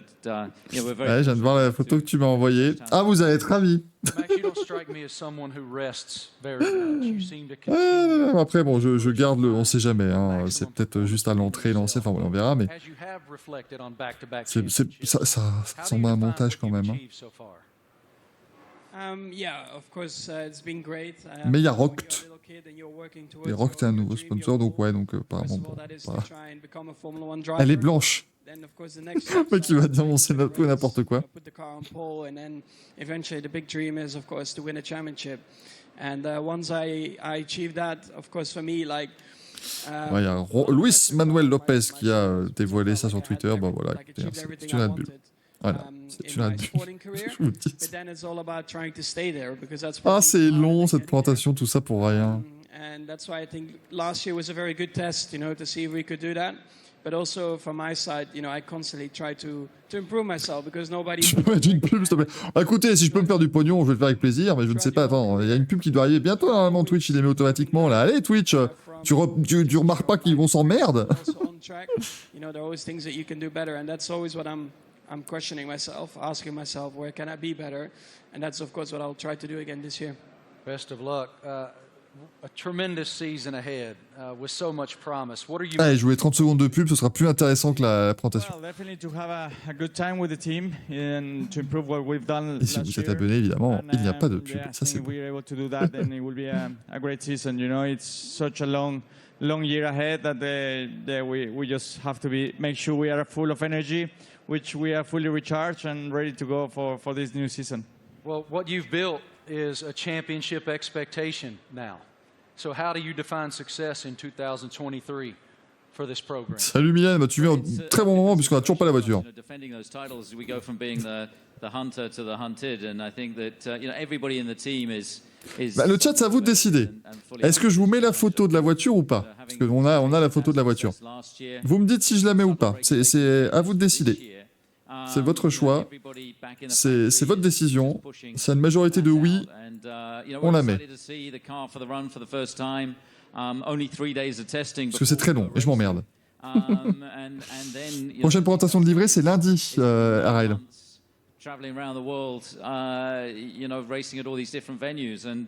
we're very. Ouais, je viens de voir la photo que tu m'as envoyée. Ah, vous allez être ravis. Max, you don't strike me as someone who rests very much. You seem to continue. Après, bon, je garde le... On sait jamais, hein. C'est peut-être juste à l'entrée lancé, enfin voilà, on verra, mais... As you have reflected on back-to-back ça ressemble à un montage quand même. Hein. Yeah, of course, it's been great. Mais il y a Roct. Et Roct est un nouveau sponsor, donc ouais, donc apparemment, bon, voilà. Elle est blanche. Le mec qui va dénoncer tout et n'importe quoi. Put the car on pole, and then eventually the big dream is, of course, to win a championship. And once I achieved that, of course, for me, like. Ouais, il y a Luis Manuel Lopez qui a dévoilé ça sur Twitter. Bah voilà, écoutez, hein, c'est une Red Bull. Voilà, c'est une Red Bull. Je vous le dis. Ah, c'est long cette présentation, tout ça pour rien. And that's why I think last year was a very good test, you know, to see if we could do that. But also from my side, you know, I constantly try to improve myself because nobody. Je peux mettre une pub, s'il te plaît. Écoutez, si je peux me faire du pognon, je vais le faire avec plaisir, mais je ne sais pas. Attends, il y a une pub qui doit arriver bientôt. Normalement, Twitch, il les met automatiquement là. Allez, Twitch, tu remarques pas qu'ils vont s'emmerder. You know, there are always things that you can do better, and that's always what I'm questioning myself, asking myself, where can I be better? And that's of course what I'll try to do again this year. Best of luck. A tremendous season ahead with so much promise. What are you? Allez, jouer 30 secondes de pub, ce sera plus intéressant que la présentation. Well, definitely to have a good time with the team and to improve what we've done. Et si vous êtes abonné, évidemment, il n'y a pas de pub. Yeah, Ça, c'est if bon. we're able to do that, then it will be a great season. You know, it's such a long year ahead that we just have to make sure we are full of energy, which we are fully recharged and ready to go for this new season. Well, what you've built is a championship expectation now. So how do you define success in 2023 for this program? Salut Mylène, bah, tu viens au très bon moment puisqu'on n'a toujours pas la voiture. Defending those titles, we go from being the hunter to the hunted, and I think that you know, everybody in the team is. Bah, le chat, c'est à vous de décider. Est-ce que je vous mets la photo de la voiture ou pas? Parce qu'on a la photo de la voiture. Vous me dites si je la mets ou pas. C'est à vous de décider. C'est votre choix. C'est votre décision. C'est une majorité de oui. On la met. Parce que c'est très long et je m'emmerde. Prochaine présentation de livret, c'est lundi, Arail. Traveling around the world, you know, racing at all these different venues, and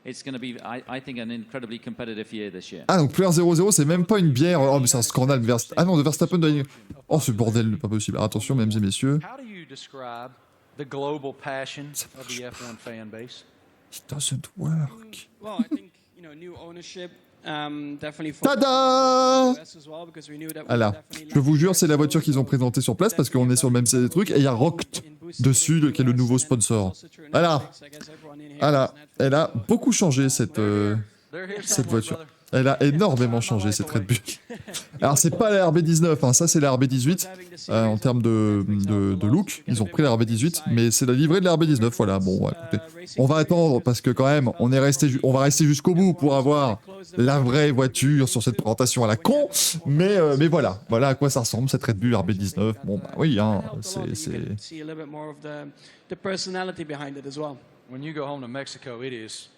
it's going to be, I think, an incredibly competitive year this year. Ah, donc Player 00, c'est même pas une bière. Oh, mais c'est un scandale. Ah non, de Verstappen doit... Oh, ce bordel, pas possible. Alors, attention, mesdames et messieurs. How do you describe the global passion of the F1 fan base? It doesn't work. Well, I think, you know, new ownership. Tada! Alors, je vous jure, c'est la voiture qu'ils ont présentée sur place parce qu'on est sur le même truc et il y a Roct dessus qui est le nouveau sponsor. Voilà. Elle a beaucoup changé cette voiture. Elle a énormément changé cette Red Bull. Alors c'est pas la RB19, hein, ça c'est la RB18 en termes de look. Ils ont pris la RB18, mais c'est la livrée de la RB19. Voilà. Bon, ouais, écoutez, on va attendre parce que quand même, on va rester jusqu'au bout pour avoir la vraie voiture sur cette présentation à la con. Mais voilà à quoi ça ressemble cette Red Bull RB19. Bon bah oui, hein, c'est. When you go home to Mexico, it is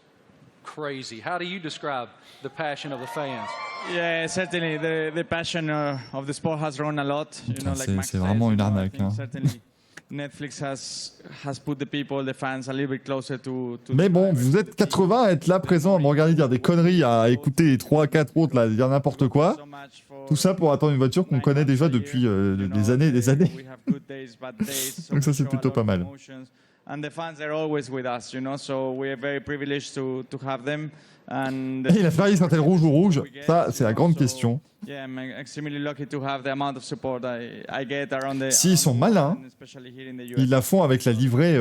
crazy. How do you describe the passion of the fans? Yeah, certainly the passion of the sport has grown a lot. You know, like Max c'est vraiment une arnaque. Hein. Certainly, Netflix has put the people, the fans, a little bit closer to Mais bon, vous êtes 80 à être là présent, à me regarder dire des conneries, à écouter les 3-4 autres là dire n'importe quoi. Tout ça pour attendre une voiture qu'on connaît déjà depuis des années et des années. Donc ça c'est plutôt pas mal. And the fans are always with us, you know, so we're very privileged to have them. And et la Ferrari sera-t-elle rouge ou rouge? Ça, c'est la grande question. Yeah, I'm extremely lucky to have the amount of support I get around the. S'ils sont malins, ils la font avec la livrée,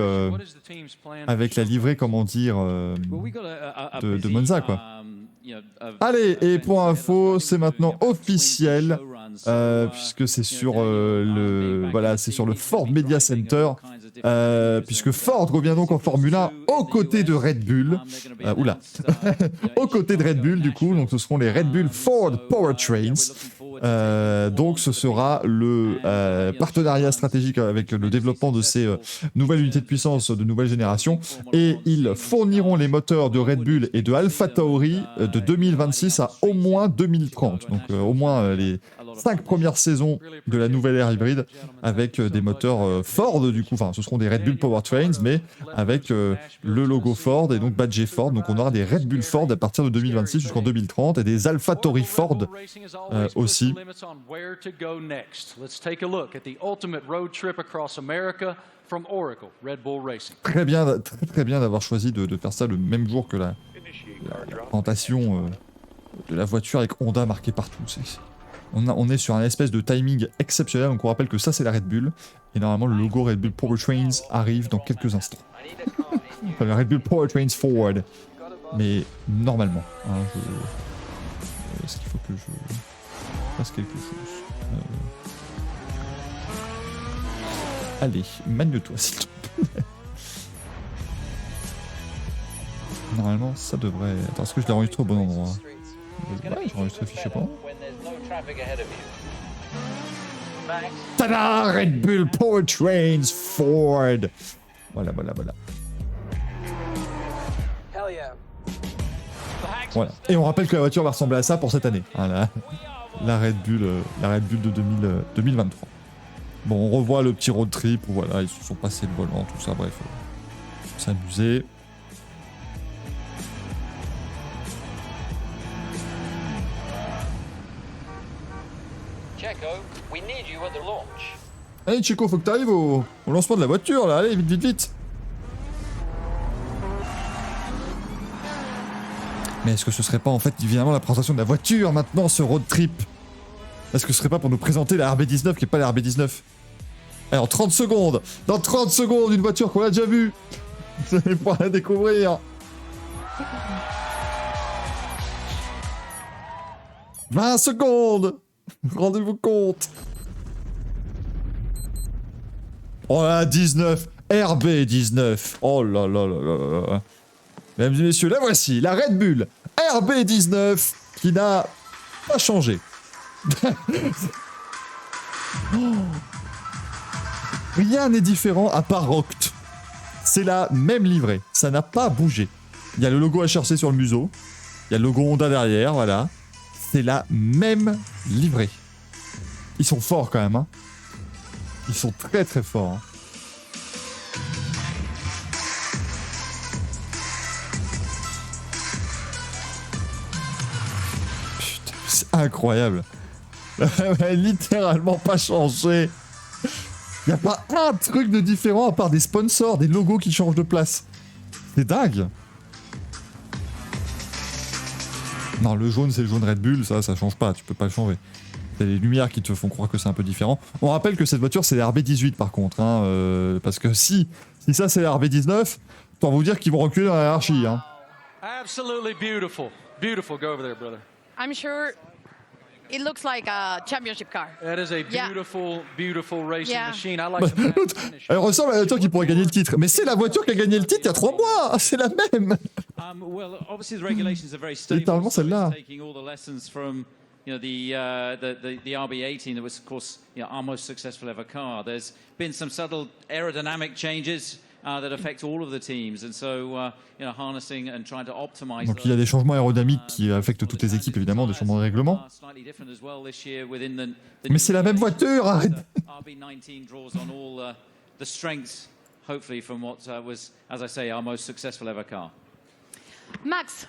comment dire, de Monza, quoi. Allez, et pour info, c'est maintenant officiel, puisque c'est sur c'est sur le Ford Media Center, puisque Ford revient donc en Formule 1 aux côtés de Red Bull, aux côtés de Red Bull du coup, donc ce seront les Red Bull Ford Powertrains. Donc ce sera le partenariat stratégique avec le développement de ces nouvelles unités de puissance de nouvelle génération, et ils fourniront les moteurs de Red Bull et de AlphaTauri de 2026 à au moins 2030, donc au moins 5 premières saisons de la nouvelle ère hybride avec des moteurs Ford du coup, enfin ce seront des Red Bull Powertrains mais avec le logo Ford et donc badgé Ford, donc on aura des Red Bull Ford à partir de 2026 jusqu'en 2030 et des AlphaTauri Ford aussi. Très bien d'avoir choisi de faire ça le même jour que la présentation de la voiture avec Honda marquée partout. On est sur un espèce de timing exceptionnel, donc on rappelle que ça c'est la Red Bull, et normalement le logo Red Bull Powertrains arrive dans quelques instants. Enfin, le Red Bull Powertrains Forward, mais normalement. Hein, est-ce qu'il faut que je fasse quelque chose Allez, magne-toi s'il te plaît. Normalement, ça devrait... Attends, est-ce que je l'ai enregistré au bon endroit? Ouais, j'ai enregistré fichier pas. Tada! Red Bull Powertrains Ford. Voilà. Voilà. Et on rappelle que la voiture va ressembler à ça pour cette année. Hein, la Red Bull de 2023. Bon, on revoit le petit road trip où voilà, ils se sont passés le volant, tout ça, bref. S'amuser. Allez Checo, faut que t'arrives au lancement de la voiture là, allez vite. Mais est-ce que ce serait pas en fait évidemment la présentation de la voiture maintenant, ce road trip? Est-ce que ce serait pas pour nous présenter la RB19 qui est pas la RB19? Allez, en 30 secondes, dans 30 secondes, une voiture qu'on a déjà vue. Vous allez pouvoir la découvrir. 20 secondes. Rendez-vous compte. Oh là, 19. RB19. Oh là là là là là. Mesdames et messieurs, la voici, la Red Bull RB19 qui n'a pas changé. Oh. Rien n'est différent à part Roct. C'est la même livrée, ça n'a pas bougé. Il y a le logo HRC sur le museau, il y a le logo Honda derrière, voilà. C'est la même livrée. Ils sont forts quand même, hein. Ils sont très très forts. Hein. Putain, c'est incroyable. Elle a littéralement pas changé. Il n'y a pas un truc de différent à part des sponsors, des logos qui changent de place. C'est dingue. Non, le jaune, c'est le jaune Red Bull, ça change pas, tu peux pas le changer. C'est les lumières qui te font croire que c'est un peu différent. On rappelle que cette voiture, c'est la RB18 par contre, hein, parce que si ça c'est la RB19, autant vous dire qu'ils vont reculer dans la hiérarchie. Hein. Absolutely beautiful. Beautiful. Go over there, brother. I'm sure it looks like a championship car. That is a beautiful, beautiful racing machine. I like Elle ressemble à la voiture qui pourrait gagner le titre. Mais c'est la voiture qui a gagné le titre il y a 3 mois. C'est la même. Littéralement celle-là. You know, the RB18 that was, of course, our most successful ever car. There's been some subtle aerodynamic changes that affect all of the teams, and so harnessing and trying to optimize. Donc il y a des changements aérodynamiques qui affectent toutes les équipes évidemment, des changements de règlement. Mais c'est la même voiture. Arrête. RB19 draws on all the strengths, hopefully, from what was, as I say, our most successful ever car. Max,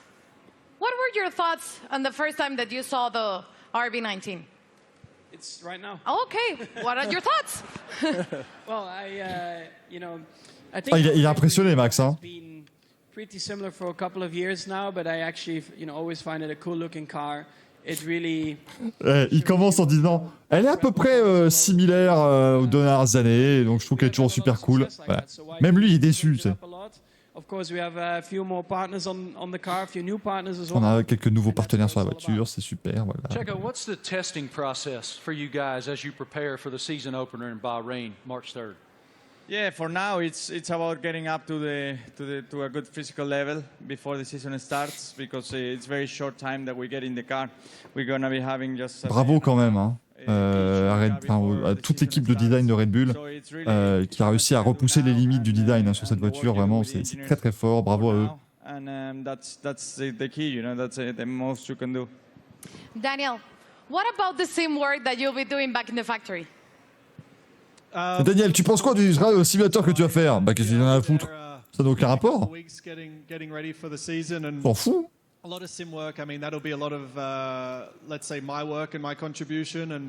what were your thoughts on the first time that you saw the RB19? It's right now. Okay, what are your thoughts? Well, I think il est impressionné, Max. Hein. It's been pretty similar for a couple of years now, but I actually, always find it a cool-looking car. It really. Il commence en disant, elle est à peu près similaire aux dernières années, donc je trouve qu'elle est toujours super cool. Voilà. Même lui, il est déçu, tu sais. Of course, we have a few more partners on the car, a few new partners as well. On a quelques nouveaux partenaires sur la voiture, c'est super, voilà. Checo, what's the testing process for you guys as you prepare for the season opener in Bahrain, March 3rd? Yeah, for now it's about getting up to a good physical level before the season starts, because it's very short time that we get in the car. We're gonna be having just. Bravo quand même, hein. À toute l'équipe de design de Red Bull qui a réussi à repousser les limites du design hein, sur cette voiture, vraiment c'est très très fort, bravo à eux. And that's the key, that's the most you can do. Daniel, What about the same work that you'll be doing back in the factory? Daniel, tu penses quoi du simulateur que tu vas faire? Bah, qu'est-ce qu'il y en a à foutre? Ça n'a aucun rapport. T'en fous? A lot of sim work. I mean, that'll be a lot of, let's say, my work and my contribution. And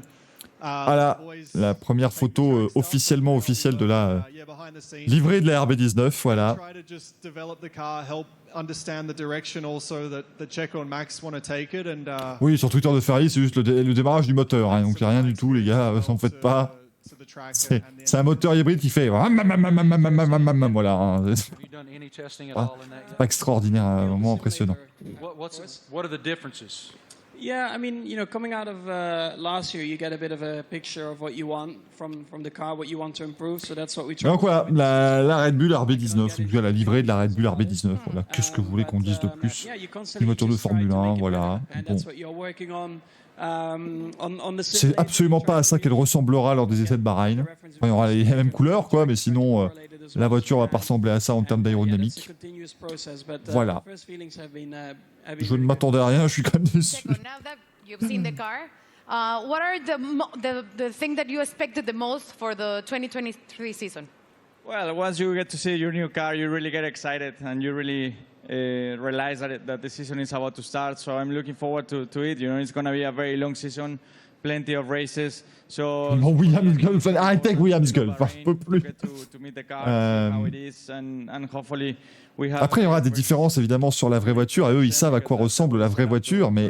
Voilà, la première photo officiellement officielle de la livrée de la RB19, voilà. Oui, sur Twitter de Ferrari, c'est juste le démarrage du moteur, hein, donc il n'y a rien du tout, les gars, n'en faites pas. C'est un moteur hybride qui fait... Voilà. Hein. Pas extraordinaire, vraiment impressionnant. What are the differences? Yeah, I mean, coming out of last year, you get a bit of a picture of what you want from the car, what you want to improve. So that's what we try. Donc voilà, la Red Bull RB19, donc la livrée de la Red Bull RB19. Voilà, qu'est-ce que vous voulez qu'on dise de plus? Le moteur de Formule 1, voilà. Bon. C'est absolument pas à ça qu'elle ressemblera lors des essais de Bahreïn. Enfin, il y aura les mêmes couleurs, quoi, mais sinon, la voiture va pas ressembler à ça en termes d'aérodynamique. Voilà. Je ne m'attendais à rien, je suis quand même déçu. You've seen the car. What are the thing that you expected the most for the 2023 season? Well, once you get to see your new car, you really get excited and you really realize that the season is about to start. So I'm looking forward to it. It's going to be a very long season, plenty of races. So non, Williams Gulf, arrêtez avec Williams Gulf, je peux plus. Après, il y aura des différences évidemment sur la vraie voiture, et eux, ils savent à quoi ressemble la vraie voiture, mais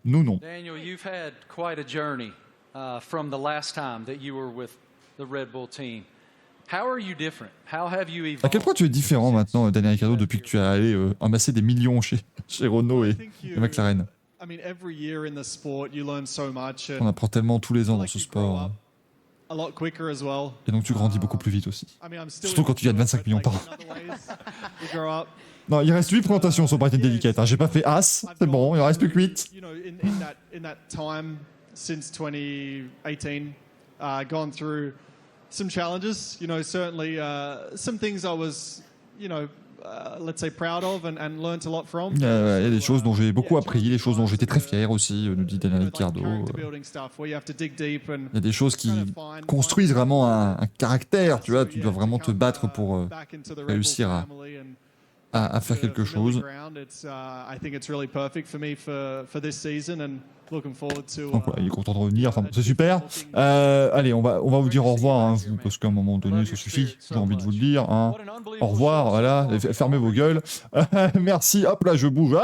nous, non. Daniel, you've had quite a journey from the last time that you were with the Red Bull team. How are you different? How have you evolved? À quel point tu es différent maintenant, Daniel Ricciardo, depuis que tu as allé amasser des millions chez Renault et McLaren? On apprend tellement tous les ans dans ce sport. Et donc tu grandis beaucoup plus vite aussi. Surtout quand tu gagnes 25 millions par an. Non, il reste 8 présentations sur Brighton Dedicate. Hein. J'ai pas fait As, c'est bon, il en reste plus que 8. Since 2018, gone through some challenges, certainly some things I was, let's say proud of and learned a lot from. Il y a des choses dont j'ai beaucoup appris, des choses dont j'étais très fier aussi, nous dit Daniel Ricciardo. Il y a des choses qui construisent vraiment un caractère, tu vois, tu dois vraiment te battre pour réussir à faire quelque chose. Donc voilà, il est content de revenir, enfin, c'est super. Allez, on va vous dire au revoir, hein, parce qu'à un moment donné, ça suffit, j'ai envie de vous le dire. Hein. Au revoir, voilà, fermez vos gueules. Merci, hop là, je bouge,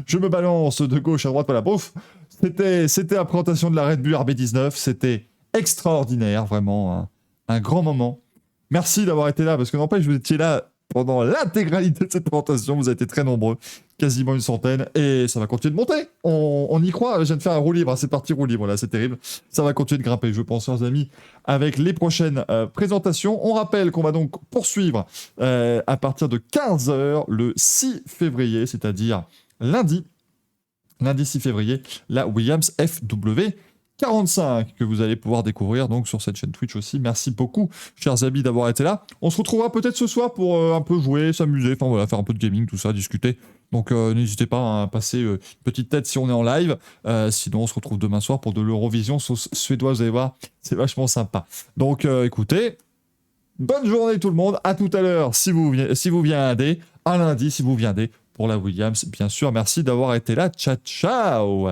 je me balance de gauche à droite, voilà, bouf. C'était la présentation de la Red Bull RB19, c'était extraordinaire, vraiment, un grand moment. Merci d'avoir été là, parce que n'empêche, vous étiez là pendant l'intégralité de cette présentation, vous avez été très nombreux, quasiment une centaine, et ça va continuer de monter. On y croit, je viens de faire un roue libre, c'est parti roue libre, là, c'est terrible. Ça va continuer de grimper, je pense, chers amis, avec les prochaines présentations. On rappelle qu'on va donc poursuivre à partir de 15h le 6 février, c'est-à-dire lundi 6 février, la Williams FW45 que vous allez pouvoir découvrir donc sur cette chaîne Twitch aussi. Merci beaucoup, chers amis, d'avoir été là. On se retrouvera peut-être ce soir pour un peu jouer, s'amuser, enfin voilà, faire un peu de gaming, tout ça, discuter. Donc n'hésitez pas à passer une petite tête si on est en live. Sinon, on se retrouve demain soir pour de l'Eurovision suédoise, vous allez voir, c'est vachement sympa. Donc écoutez, bonne journée tout le monde, à tout à l'heure si vous viendez, à lundi si vous viendez pour la Williams, bien sûr. Merci d'avoir été là, ciao ciao.